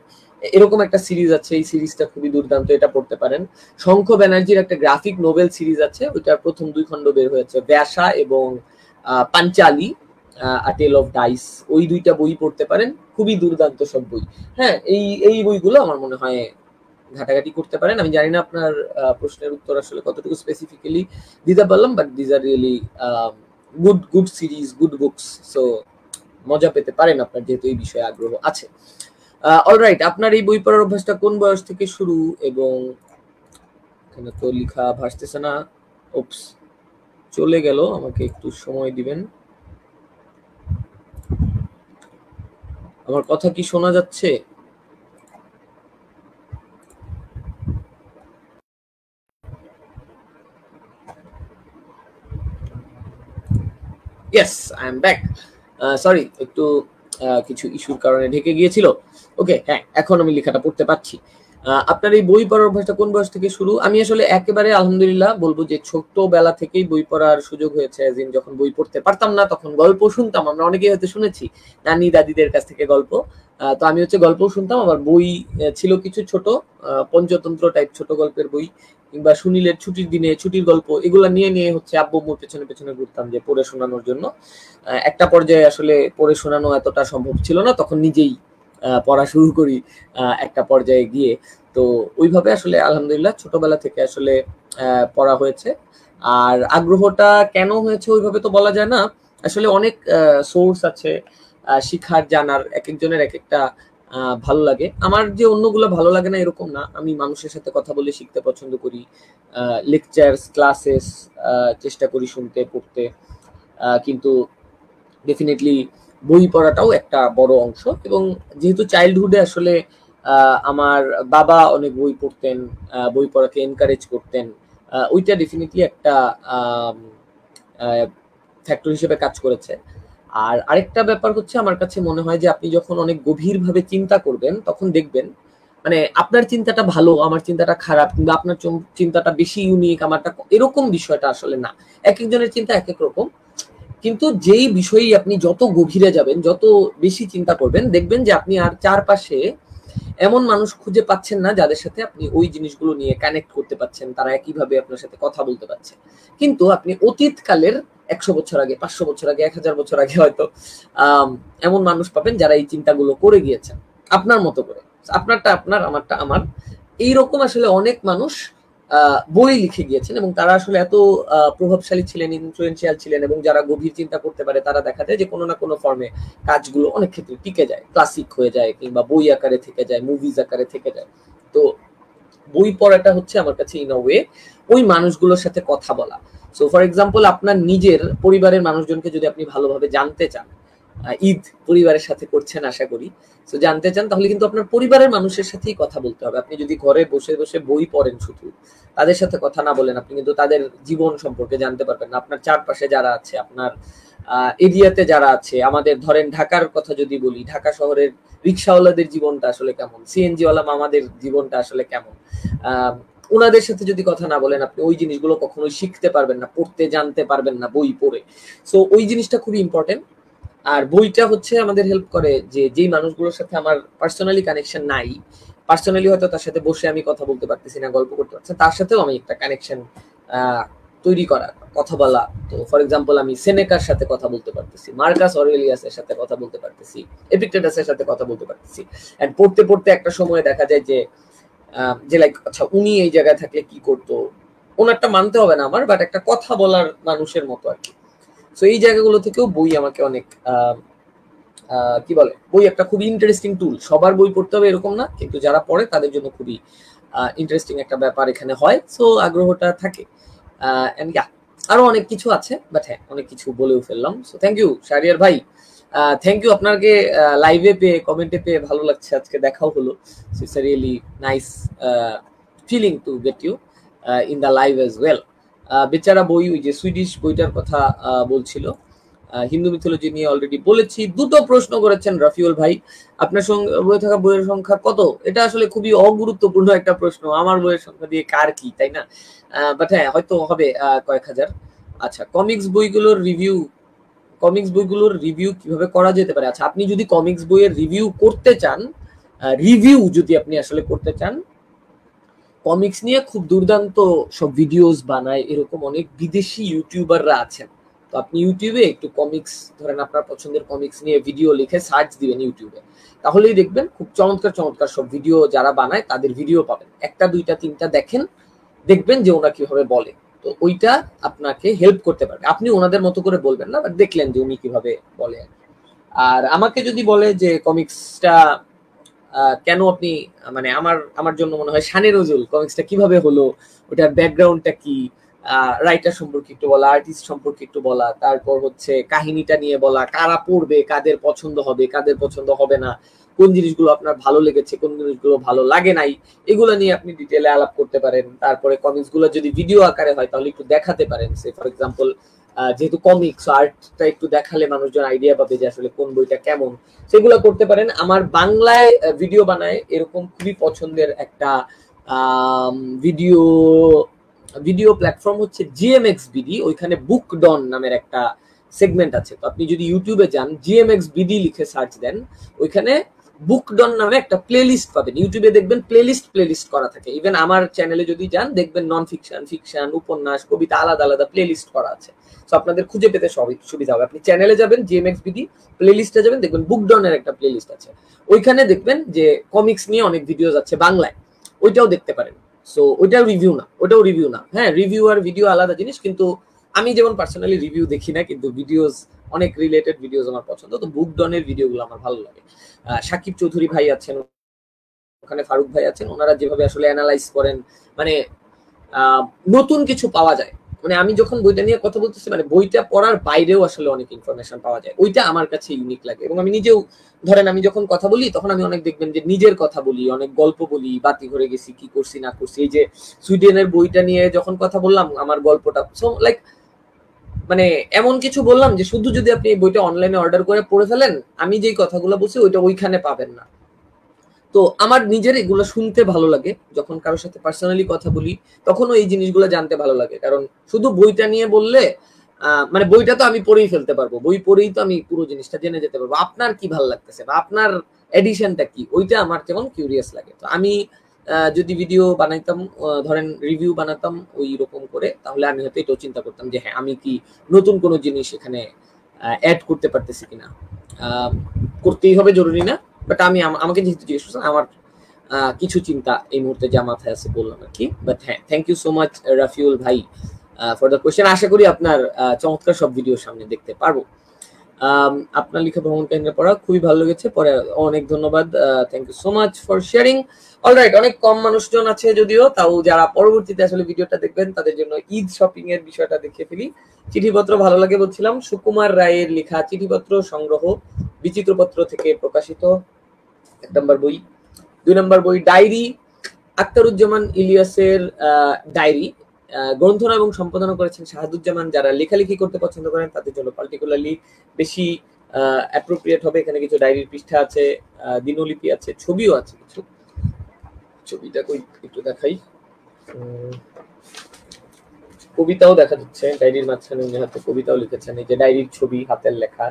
এরকম একটা সিরিজ আছে, এই সিরিজটা খুবই দুর্দান্ত, এটা পড়তে পারেন। শঙ্খ ব্যানার্জির একটা গ্রাফিক নোবেল সিরিজ আছে, ওইটার প্রথম 2 খণ্ড বের হয়েছে, ব্যাসা এবং পাঞ্চালি আ টেল অফ ডাইস, ওই 2টা বই পড়তে পারেন, খুবই দুর্দান্ত সব বই। হ্যাঁ, এই বইগুলো আমার মনে হয় ঘাটাঘাটি করতে পারেন। আমি জানি না আপনার প্রশ্নের উত্তর আসলে কতটুকু স্পেসিফিক্যালি দিতে পারলাম, but these are really good series, good books. So মজা পেতে পারেন আপনার, যেহেতু এই বিষয়ে আগ্রহ আছে। অলরাইট, আপনার এই বই পড়ার অভ্যাসটা কোন বয়স থেকে শুরু? এবং এখানে তো লেখা ভাসতেছে না, ওপস চলে গেল, আমাকে একটু সময় দিবেন। আমার কথা কি শোনা যাচ্ছে? Yes, I am back. Sorry, একটু কিছু ইস্যুর কারণে ঢেকে গিয়েছিল। ওকে, হ্যাঁ, এখন আমি লেখাটা পড়তে পারছি। আপনার এই বই পড়ার অভ্যাসটা কোন বয়স থেকে শুরু? আমি আসলে একেবারে আলহামদুলিল্লাহ বলবো যে ছোটবেলা থেকেই বই পড়ার সুযোগ হয়েছে। যখন বই পড়তে পারতাম না তখন গল্প শুনতাম, আমরা অনেকেই হয়তো শুনেছি নানি দাদিদের কাছ থেকে গল্প। তো আমি হচ্ছে গল্প শুনতাম, আমার বই ছিল কিছু ছোট পঞ্চতন্ত্র টাইপ ছোট গল্পের বই, কিংবা সুনীলের ছুটির দিনে ছুটির গল্প, এগুলা নিয়ে হচ্ছে আব্বু আম্মুর পেছনে পেছনে ঘুরতাম যে পড়ে শোনানোর জন্য। একটা পর্যায়ে আসলে পড়ে শোনানো এতটা সম্ভব ছিল না, তখন নিজেই পড়া শুরু করি একটা পর্যায়ে গিয়ে। তো ওইভাবে আসলে আলহামদুলিল্লাহ ছোটবেলা থেকে আসলে পড়া হয়েছে। আর আগ্রহটা কেন হয়েছে ওইভাবে তো বলা যায় না, আসলে অনেক সোর্স আছে শিখার, জানার, এক একজনের এক একটা ভালো লাগে। আমার যে অন্যগুলো ভালো লাগে না এরকম না, আমি মানুষের সাথে কথা বলে শিখতে পছন্দ করি, লেকচারস, ক্লাসেস চেষ্টা করি শুনতে, পড়তে। কিন্তু ডেফিনেটলি বই পড়াটাও একটা বড় অংশ। এবং যেহেতু চাইল্ডহুডে আসলে আমার বাবা অনেক বই পড়তেন, বই পড়াকে এনকারেজ করতেন, ওইটা ডেফিনেটলি একটা ফ্যাক্টর হিসেবে কাজ করেছে। আর আরেকটা ব্যাপার হচ্ছে, আমার কাছে মনে হয় যে আপনি যখন অনেক গভীরভাবে চিন্তা করবেন তখন দেখবেন মানে আপনার চিন্তাটা ভালো, আমার চিন্তাটা খারাপ, কিংবা আপনার চিন্তাটা বেশি ইউনিক, আমারটা এরকম বিষয়টা আসলে না। এক একজনের চিন্তা এক এক রকম, কিন্তু যেই বিষয়ে আপনি যত গভীরে যাবেন, যত বেশি চিন্তা করবেন, দেখবেন যে আপনি আর চারপাশে এমন মানুষ খুঁজে পাচ্ছেন না যাদের সাথে আপনি ওই জিনিসগুলো নিয়ে কানেক্ট করতে পারছেন, তারা একইভাবে আপনার সাথে কথা বলতে পারছে। কিন্তু আপনি অতীতকালের 100 বছর আগে, 500 বছর আগে, 1000 বছর আগে হয়তো এমন মানুষ পাবেন যারা এই চিন্তাগুলো করে গিয়েছেন আপনার মতো করে। আপনারটা আপনার, আমারটা আমার, এইরকম আসলে অনেক মানুষ বই লিখে গিয়েছেন, এবং তারা আসলে এত প্রভাবশালী ছিলেন, ইনফ্লুয়েন্সিয়াল ছিলেন, এবং যারা গভীর চিন্তা করতে পারে তারা দেখা যায় যে কোনো না কোনো ফর্মে কাজগুলো অনেক ক্ষেত্রে টিকে যায়, ক্লাসিক হয়ে যায়, কিংবা বই আকারে থেকে যায়, মুভিজ আকারে থেকে যায়। তো বই পড়াটা হচ্ছে আমার কাছে ইন আ ওয়ে ওই মানুষগুলোর সাথে কথা বলা। সো ফর এক্সাম্পল, আপনার নিজের পরিবারের মানুষজনকে যদি আপনি ভালোভাবে জানতে চান, ঈদ পরিবারের সাথে করছেন আশা করি। তো জানতে চান তাহলে কিন্তু আপনার পরিবারের মানুষের সাথেই কথা বলতে হবে। আপনি যদি ঘরে বসে বসে বই পড়েন শুধু, তাদের সাথে কথা না বলেন, আপনি কিন্তু তাদের জীবন সম্পর্কে জানতে পারবেন না। আপনার চারপাশে যারা আছে, আপনার এরিয়াতে যারা আছে, আমাদের ধরেন ঢাকার কথা যদি বলি, ঢাকা শহরের রিক্সাওয়ালাদের জীবনটা আসলে কেমন, সিএনজি ওয়ালা মামাদের জীবনটা আসলে কেমন, ওনাদের সাথে যদি কথা না বলেন, আপনি ওই জিনিসগুলো কখনোই শিখতে পারবেন না, পড়তে জানতে পারবেন না বই পড়ে। সো ওই জিনিসটা খুবই ইম্পর্টেন্ট। আর বইটা হচ্ছে আমাদের হেল্প করে যে যেই মানুষগুলোর সাথে আমার পার্সোনালি কানেকশন নাই, পার্সোনালি হয়তো তার সাথে বসে আমি কথা বলতে পারতেছি না, গল্প করতে পারছি, তার সাথেও আমি একটা কানেকশন তৈরি করা, কথা বলা। তো ফর এক্সাম্পল আমি সেনেকার সাথে কথা বলতে পারতেছি, মার্কাস অরেলিয়াসের সাথে কথা বলতে পারতেছি, এপিক্টেটাসের সাথে কথা বলতে পারতেছি। এন্ড পড়তে পড়তে একটা সময় দেখা যায় যে লাইক আচ্ছা উনি এই জায়গায় থাকলে কি করতো, ওনারটা মানতে হবে না আমার, বাট একটা কথা বলার মানুষের মতো আর কি। সো এই জায়গাগুলো থেকেও বই আমাকে অনেক কি বলে, বই একটা খুবই ইন্টারেস্টিং টুল। সবার বই পড়তে হবে এরকম না, কিন্তু যারা পড়ে তাদের জন্য খুবই ইন্টারেস্টিং একটা ব্যাপার এখানে হয়। সো আগ্রহটা থাকে। এন্ড আরো অনেক কিছু আছে, বাট হ্যাঁ অনেক কিছু বলেও ফেললাম। সো থ্যাংক ইউ শাহরিয়ার ভাই, থ্যাংক ইউ। আপনাকে লাইভে পেয়ে, কমেন্টে পেয়ে ভালো লাগছে, আজকে দেখাও হলো। So it's a really nice feeling to get you in the live as well. বেচারা বই, ওই যে সুইডিশ বইটার কথা বলছিল, হিন্দু মিথোলজি নিয়ে অলরেডি বলেছি। দুটো প্রশ্ন করেছেন রাফিউল ভাই, আপনার সঙ্গে বই থাকা বইয়ের সংখ্যা কত? এটা আসলে খুবই অগুরুত্বপূর্ণ একটা প্রশ্ন, আমার বইয়ের সংখ্যা দিয়ে কার কি, তাই না? বাট হ্যাঁ হয়তো হবে কয়েক হাজার। আচ্ছা, কমিক্স বইগুলোর রিভিউ কিভাবে করা যেতে পারে? আচ্ছা, আপনি যদি কমিক্স বইয়ের রিভিউ করতে চান, যদি আপনি আসলে করতে চান, কমিক্স নিয়ে খুব দুর্দান্ত সব ভিডিওস বানায় এরকম অনেক বিদেশি ইউটিউবাররা আছেন। তো আপনি ইউটিউবে একটু কমিক্স, ধরেন আপনার পছন্দের কমিক্স নিয়ে ভিডিও লিখে সার্চ দিবেন ইউটিউবে, তাহলেই দেখবেন খুব চমৎকার চমৎকার সব ভিডিও যারা বানায় তাদের ভিডিও পাবেন। একটা দুইটা তিনটা দেখেন, দেখবেন যে ওরা কিভাবে বলে। তো ওইটা আপনাকে হেল্প করতে পারবে। আপনি ওনাদের মতো করে বলবেন না, বাট দেখলেন যে উনি কিভাবে বলে। আর আমাকে যদি বলে যে কমিক্সটা কেন আপনি, মানে আমার জন্য মনে হয় শানে নজরুল কমিক্সটা কিভাবে হলো, ওটার ব্যাকগ্রাউন্ডটা কি, রাইটার সম্পর্কে একটু বলা, আর্টিস্ট সম্পর্কে একটু বলা, তারপর হচ্ছে কাহিনীটা নিয়ে বলা, কারা পড়বে, কাদের পছন্দ হবে, কাদের পছন্দ হবে না, কোন জিনিসগুলো আপনার ভালো লেগেছে, কোন জিনিসগুলো ভালো লাগে নাই, এগুলো নিয়ে আপনি ডিটেলে আলাপ করতে পারেন। তারপরে কমিক্স গুলো যদি ভিডিও আকারে হয় তাহলে একটু দেখাতে পারেন। সে ফর এক্সাম্পল যেহেতু কমিক্স, আর্টটা একটু দেখালে মানুষজন আইডিয়া পাবে যে আসলে কোন বইটা কেমন, সেগুলো করতে পারেন। আমার বাংলায় ভিডিও বানায় এরকম খুবই পছন্দের একটা ভিডিও প্ল্যাটফর্ম হচ্ছে জিএমএক্স বিডি। ওইখানে বুক ডন নামের একটা সেগমেন্ট আছে। তো আপনি যদি ইউটিউবে যান, জিএমএক্স বিডি লিখে সার্চ দেন, ওইখানে বুক ডন নামে একটা প্লেলিস্ট পাবেন। ইউটিউবে দেখবেন প্লেলিস্ট করা থাকে। ইভেন আমার চ্যানেলে যদি যান দেখবেন নন ফিকশন, ফিকশন, উপন্যাস, কবিতা আলাদা আলাদা প্লেলিস্ট করা আছে। তো আপনাদের খুঁজে পেতে সবই সুবিধা হবে। আপনি চ্যানেলে যাবেন, জিএমএক্স বিডি, প্লেলিস্টে যাবেন, দেখবেন বুক ডনের একটা প্লেলিস্ট আছে। ওইখানে দেখবেন যে কমিক্স নিয়ে অনেক ভিডিওস আছে বাংলায়, ওইটাও দেখতে পারেন। সো ওইটাও রিভিউ না, হ্যাঁ রিভিউ আর ভিডিও আলাদা জিনিস। কিন্তু আমি যেমন পার্সোনালি রিভিউ দেখি না, কিন্তু ভিডিওস, অনেক রিলেটেড ভিডিওস আমার পছন্দ। তো বুক ডনের ভিডিওগুলো আমার ভালো লাগে। সাকিব চৌধুরী ভাই আছেন ওখানে, ফারুক ভাই আছেন, ওনারা যেভাবে আসলে অ্যানালাইজ করেন, মানে নতুন কিছু পাওয়া যায়। মানে আমি যখন বইটা নিয়ে কথা বলতেছি, মানে বইটা পড়ার বাইরেও আসলে অনেক ইনফরমেশন পাওয়া যায়, ওইটা আমার কাছে ইউনিক লাগে। এবং আমি নিজেও, ধরেন আমি যখন কথা বলি তখন আমি অনেক দেখবেন যে নিজের কথা বলি, অনেক গল্প বলি, বাতি ঘরে গেছি, কি করছি না করছি। এই যে সুইডেনের বইটা নিয়ে যখন কথা বললাম, আমার গল্পটা, সো লাইক মানে এমন কিছু বললাম যে শুধু যদি আপনি এই বইটা অনলাইনে অর্ডার করে পড়ে ফেলেন, আমি যেই কথাগুলো বলছি ওইটা ওইখানে পাবেন না। তো আমার নিজের এগুলো শুনতে ভালো লাগে, যখন কারোর সাথে পার্সোনালি কথা বলি তখনও এই জিনিসগুলো জানতে ভালো লাগে। কারণ শুধু বইটা নিয়ে বললে, মানে বইটা তো আমি পড়েই ফেলতে পারবো, বই পড়েই তো আমি পুরো জিনিসটা জেনে যেতে পারবো। আপনার কি ভালো লাগতেছে বা আপনার এডিশনটা কি, ওইটা আমার কেমন কিউরিয়াস লাগে। তো আমি যদি ভিডিও বানাইতাম, ধরেন রিভিউ বানাতাম ওই রকম করে, তাহলে আমি হয়তো এটাও চিন্তা করতাম যে হ্যাঁ আমি কি নতুন কোনো জিনিস এখানে অ্যাড করতে পারতেছি কিনা। করতেই হবে জরুরি না, বাট আমি আমাকে যেহেতু জিজ্ঞেস করছেন, আমার কিছু চিন্তা এই মুহূর্তে যা মাথায় আছে বললাম আর কি। বাট হ্যাঁ, thank you so much Rafiul ভাই ফর দ্য কোয়েশ্চেন। আশা করি আপনার চমৎকার সব ভিডিও সামনে দেখতে পারবো। আপনার লিখা ভ্রমণ কাহিনী পড়া খুবই ভালো লেগেছে, পরে অনেক ধন্যবাদ, thank you so much for sharing. Alright, অনেক কম মানুষজন আছে যদিও, তাও যারা পরবর্তীতে আসলে ভিডিওটা দেখবেন তাদের জন্য ঈদ শপিং এর বিষয়টা দেখিয়ে ফেলি। চিঠিপত্র ভালো লাগে বলছিলাম, সুকুমার রায়ের লেখা চিঠিপত্র সংগ্রহ, বিচিত্রপত্র থেকে প্রকাশিত 1 নম্বর বই। 2 নম্বর বই ডায়েরি, আখতারুজ্জামান ইলিয়াসের ডায়েরি, গ্রন্থনা এবং সম্পাদনা করেছেন শাহাদুজ্জামান। যারা লেখালেখি করতে পছন্দ করেন তাদের জন্য পার্টিকুলারলি বেশি অ্যাপ্রোপ্রিয়েট হবে। এখানে কিছু ডায়েরির পৃষ্ঠা আছে, দিনলিপি আছে, ছবিও আছে কিছু। ছবিটা কই একটু দেখাই, কবিতাও দেখা যাচ্ছে ডায়েরির মাঝখানে, উনি হাতে কবিতাও লিখেছেন, এই যে ডায়েরির ছবি, হাতের লেখা।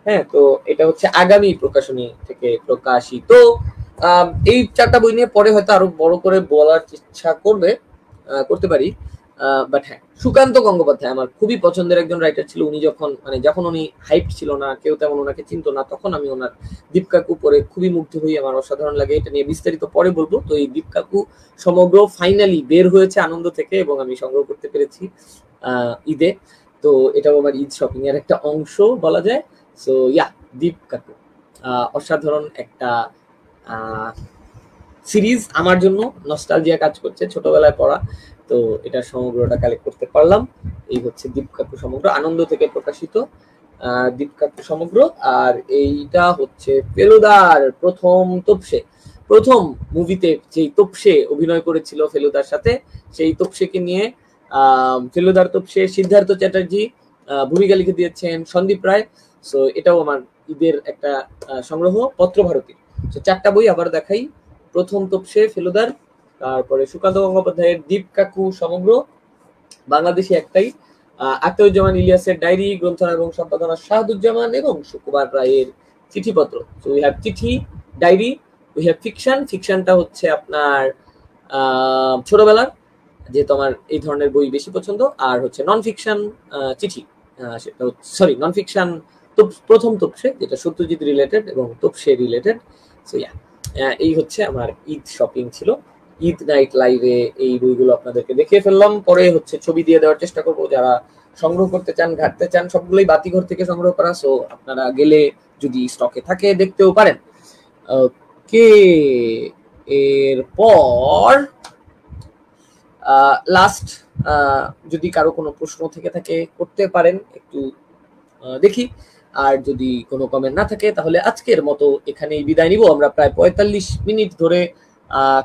হ্যাঁ, তো এটা হচ্ছে আগামী প্রকাশনী থেকে প্রকাশিত। এই 4টা বই নিয়ে পরে হয়তো আরো বড় করে বলার ইচ্ছা করতে পারি, বাট হ্যাঁ, সুকান্ত গঙ্গোপাধ্যায় আমার খুবই পছন্দের একজন রাইটার ছিল। উনি যখন উনি হাইপ ছিল না, কেউ তেমন ওনাকে চিনতো না, তখন আমি ওনার দীপকাকু পড়ে খুবই মুগ্ধ হই, আমার অসাধারণ লাগে। এটা নিয়ে বিস্তারিত পরে বলবো। তো এই দীপকাকু সমগ্র ফাইনালি বের হয়েছে আনন্দ থেকে, এবং আমি সংগ্রহ করতে পেরেছি ঈদে। তো এটাও আমার ঈদ শপিং এর একটা অংশ বলা যায়। সো ইয়া, দীপকাকু অসাধারণ একটা সিরিজ, আমার জন্য নস্টালজিয়া কাজ করছে, ছোটবেলায় পড়া। তো এটা সমগ্রটা কালেক্ট করতে পারলাম। এই হচ্ছে দীপকাকু সমগ্র, আনন্দ থেকে প্রকাশিত দীপকাকু সমগ্র। আর এইটা হচ্ছে ফেলুদার প্রথম মুভিতে যেই তোপসে অভিনয় করেছিল ফেলুদার সাথে, সেই তোপসেকে নিয়ে ফেলুদার তোপসে সিদ্ধার্থ চ্যাটার্জি ভূমিকা লিখে দিয়েছেন সন্দীপ রায়। সো এটাও আমার ঈদের একটা সংগ্রহ, পত্রভারতী। তো 4টা বই আবার দেখাই। প্রথম তোপসে ফেলুদার, তারপরে সুকান্ত গঙ্গোপাধ্যায়ের দীপকাকু সমগ্র, বাংলাদেশি একটাই, আখতারুজ্জামান ইলিয়াসের ডায়েরি, গ্রন্থনা এবং সম্পাদনা শাহাদুজ্জামান, এবং সুকুমার রায়ের চিঠিপত্র। সো উই হ্যাভ চিঠি, ডায়েরি, উই হ্যাভ ফিকশন। ফিকশনটা হচ্ছে আপনার ছোটবেলার, যেহেতু আমার এই ধরনের বই বেশি পছন্দ। আর হচ্ছে নন ফিকশন চিঠি, সেটা সরি নন ফিকশন প্রথম তোপসে, যেটা সত্যজিৎ রিলেটেড এবং তোপসে রিলেটেড। সো ইয়া, এই হচ্ছে আমার ঈদ শপিং ছিল। ঈদ নাইট লাইভে এই বইগুলো আপনাদেরকে দেখিয়ে ফেললাম, পরে হচ্ছে ছবি দিয়ে দেওয়ার চেষ্টা করবো। যারা সংগ্রহ করতে চান, ঘাটতে চান, সবগুলোই বাতিঘর থেকে সংগ্রহ করা। সো আপনারা গেলে যদি স্টকে থাকে দেখতেও পারেন। ওকে, এরপর লাস্ট, যদি কারো কোনো প্রশ্ন থেকে থাকে করতে পারেন, একটু দেখি। আর যদি কোনো কমেন্ট না থাকে তাহলে আজকের মতো এখানেই বিদায় নিব। আমরা প্রায় 45 মিনিট ধরে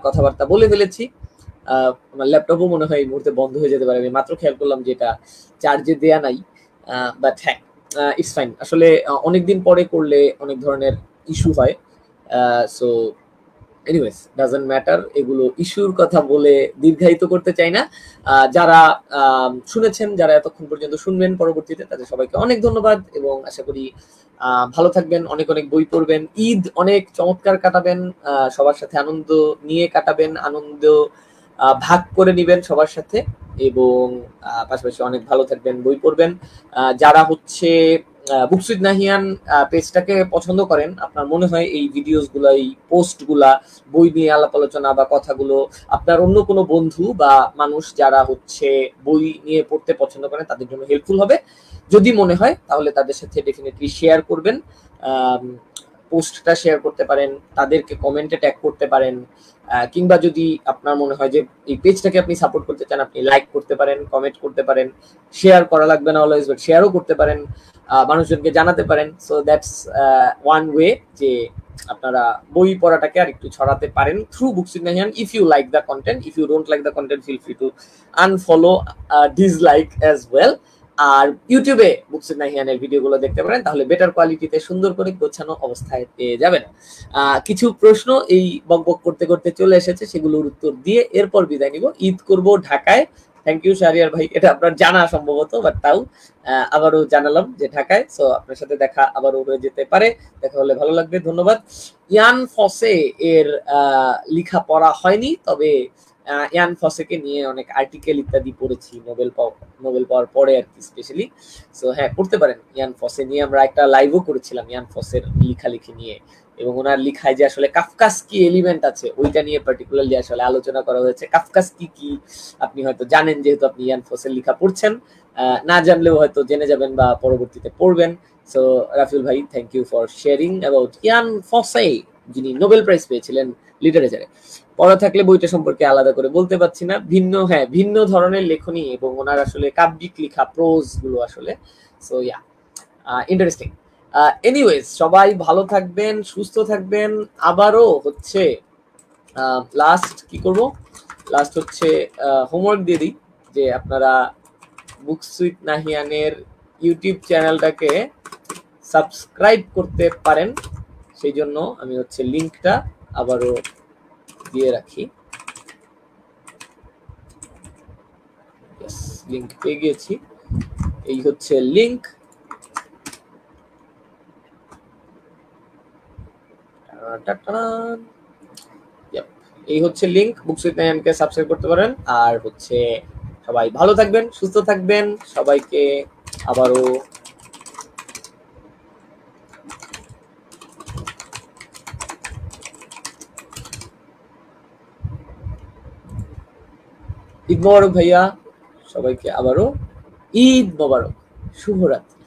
কথাবার্তা বলে ফেলেছি। আমার ল্যাপটপও মনে হয় এই মুহূর্তে বন্ধ হয়ে যেতে পারে। আমি মাত্র খেয়াল করলাম যে এটা চার্জে দেয়া নাই, বাট হ্যাঁ, ইটস ফাইন। আসলে অনেকদিন পরে করলে অনেক ধরনের ইস্যু হয়। সো এনিওয়েজ, ডাজন্ট ম্যাটার, এগুলো ইস্যুর কথা বলে দীর্ঘায়িত করতে চাই না। যারা শুনেছেন, যারা এতক্ষণ পর্যন্ত শুনবেন পরবর্তীতে, তাদের সবাইকে অনেক ধন্যবাদ, এবং আশা করি ভালো থাকবেন, অনেক অনেক বই পড়বেন, ঈদ অনেক চমৎকার কাটাবেন, সবার সাথে আনন্দ নিয়ে কাটাবেন, আনন্দ ভাগ করে নিবেন সবার সাথে, এবং পাশাপাশি অনেক ভালো থাকবেন, বই পড়বেন। যারা হচ্ছে বুকস উইথ নাহিয়ান পেজটাকে পছন্দ করেন, আপনার মনে হয় এই ভিডিওস গুলা, এই পোস্ট গুলা, বই নিয়ে আলাপ আলোচনা বা কথাগুলো আপনার অন্য কোনো বন্ধু বা মানুষ যারা হচ্ছে বই নিয়ে পড়তে পছন্দ করেন তাদের জন্য হেল্পফুল হবে, যদি মনে হয় তাহলে তাদের সাথে ডেফিনেটলি শেয়ার করবেন। পোস্টটা শেয়ার করতে পারেন, তাদেরকে কমেন্টে ট্যাগ করতে পারেন, কিংবা যদি আপনার মনে হয় যে এই পেজটাকে আপনি সাপোর্ট করতে চান, আপনি লাইক করতে পারেন, কমেন্ট করতে পারেন, শেয়ার করা লাগবে না অলওয়েজ, বাট শেয়ারও করতে পারেন, মানুষজনকে জানাতে পারেন। সো দ্যাটস ওয়ান ওয়ে যে আপনারা বই পড়াটাকে আর একটু ছড়াতে পারেন through books with Nahiyan. If you like the content, if you don't like the content, feel free to unfollow, dislike as well. আর ইউটিউবে বুকস উইথ নাহিয়ানের ভিডিওগুলো দেখতে পারেন, তাহলে বেটার কোয়ালিটিতে সুন্দর করে গোছানো অবস্থায় পেয়ে যাবেন। কিছু প্রশ্ন এই বকবক করতে করতে চলে এসেছে, সেগুলোর উত্তর দিয়ে এরপর বিদায় নিব। ঈদ করব ঢাকায়। থ্যাংক ইউ শাহরিয়ার ভাই, এটা আপনার জানা সম্ভবত, বাট তাও আবারও জানালাম যে ঢাকায়। সো আপনার সাথে দেখা আবারও হয়ে যেতে পারে, দেখা হলে ভালো লাগবে। ধন্যবাদ। ইয়ান ফসে এর লেখা পড়া হয়নি, তবে ইয়ান ফসেকে নিয়ে অনেক আর্টিকেল ইত্যাদি পড়েছি নোবেল পাওয়ার পরে আর কি, স্পেশালি। সো হ্যাঁ, পড়তে পারেন। ইয়ান ফসে নিয়ে আমরা একটা লাইভও করেছিলাম, ইয়ান ফসের লেখালেখি নিয়ে, এবং ওনার লেখায় যে আসলে কাফকাস কি এলিমেন্ট আছে ওইটা নিয়ে পার্টিকুলারলি আসলে আলোচনা করা হয়েছে। কাফকাস কি আপনি হয়তো জানেন, যেহেতু আপনি ইয়ান ফসের লেখা পড়ছেন, না জানলেও হয়তো জেনে যাবেন বা পরবর্তীতে পড়বেন। সো রাফিউল ভাই, thank you for sharing about Jon Fosse, যিনি নোবেল প্রাইজ পেয়েছিলেন লিটারেচারে। পড়া থাকলে বইটা সম্পর্কে আলাদা করে বলতে পারছি না, ভিন্ন ধরনের লেখনী এবং ওনার আসলে কাব্যিক লেখা প্রোজ গুলো আসলে, সো ইয়া ইন্টারেস্টিং। এনিওয়েজ, সবাই ভালো থাকবেন, সুস্থ থাকবেন। আবারও হচ্ছে লাস্ট কি করব, লাস্ট হচ্ছে হোমওয়ার্ক দিয়ে দিই যে আপনারা বুকস উইথ নাহিয়ানের ইউটিউব চ্যানেলটাকে সাবস্ক্রাইব করতে পারেন। সেই জন্য আমি হচ্ছে লিঙ্কটা আবারও দিয়ে রাখি। লিঙ্ক পেয়ে গিয়েছি, এই হচ্ছে লিঙ্ক। এই হচ্ছে লিঙ্ক, বুকস উইথ নাহিয়ানকে সাবস্ক্রাইব করতে পারেন। আর হচ্ছে সবাই ভালো থাকবেন, সুস্থ থাকবেন, সবাইকে আবারও ঈদ মোবারক ভাইয়া, সবাইকে আবারও ঈদ মোবারক, শুভরাত্রি।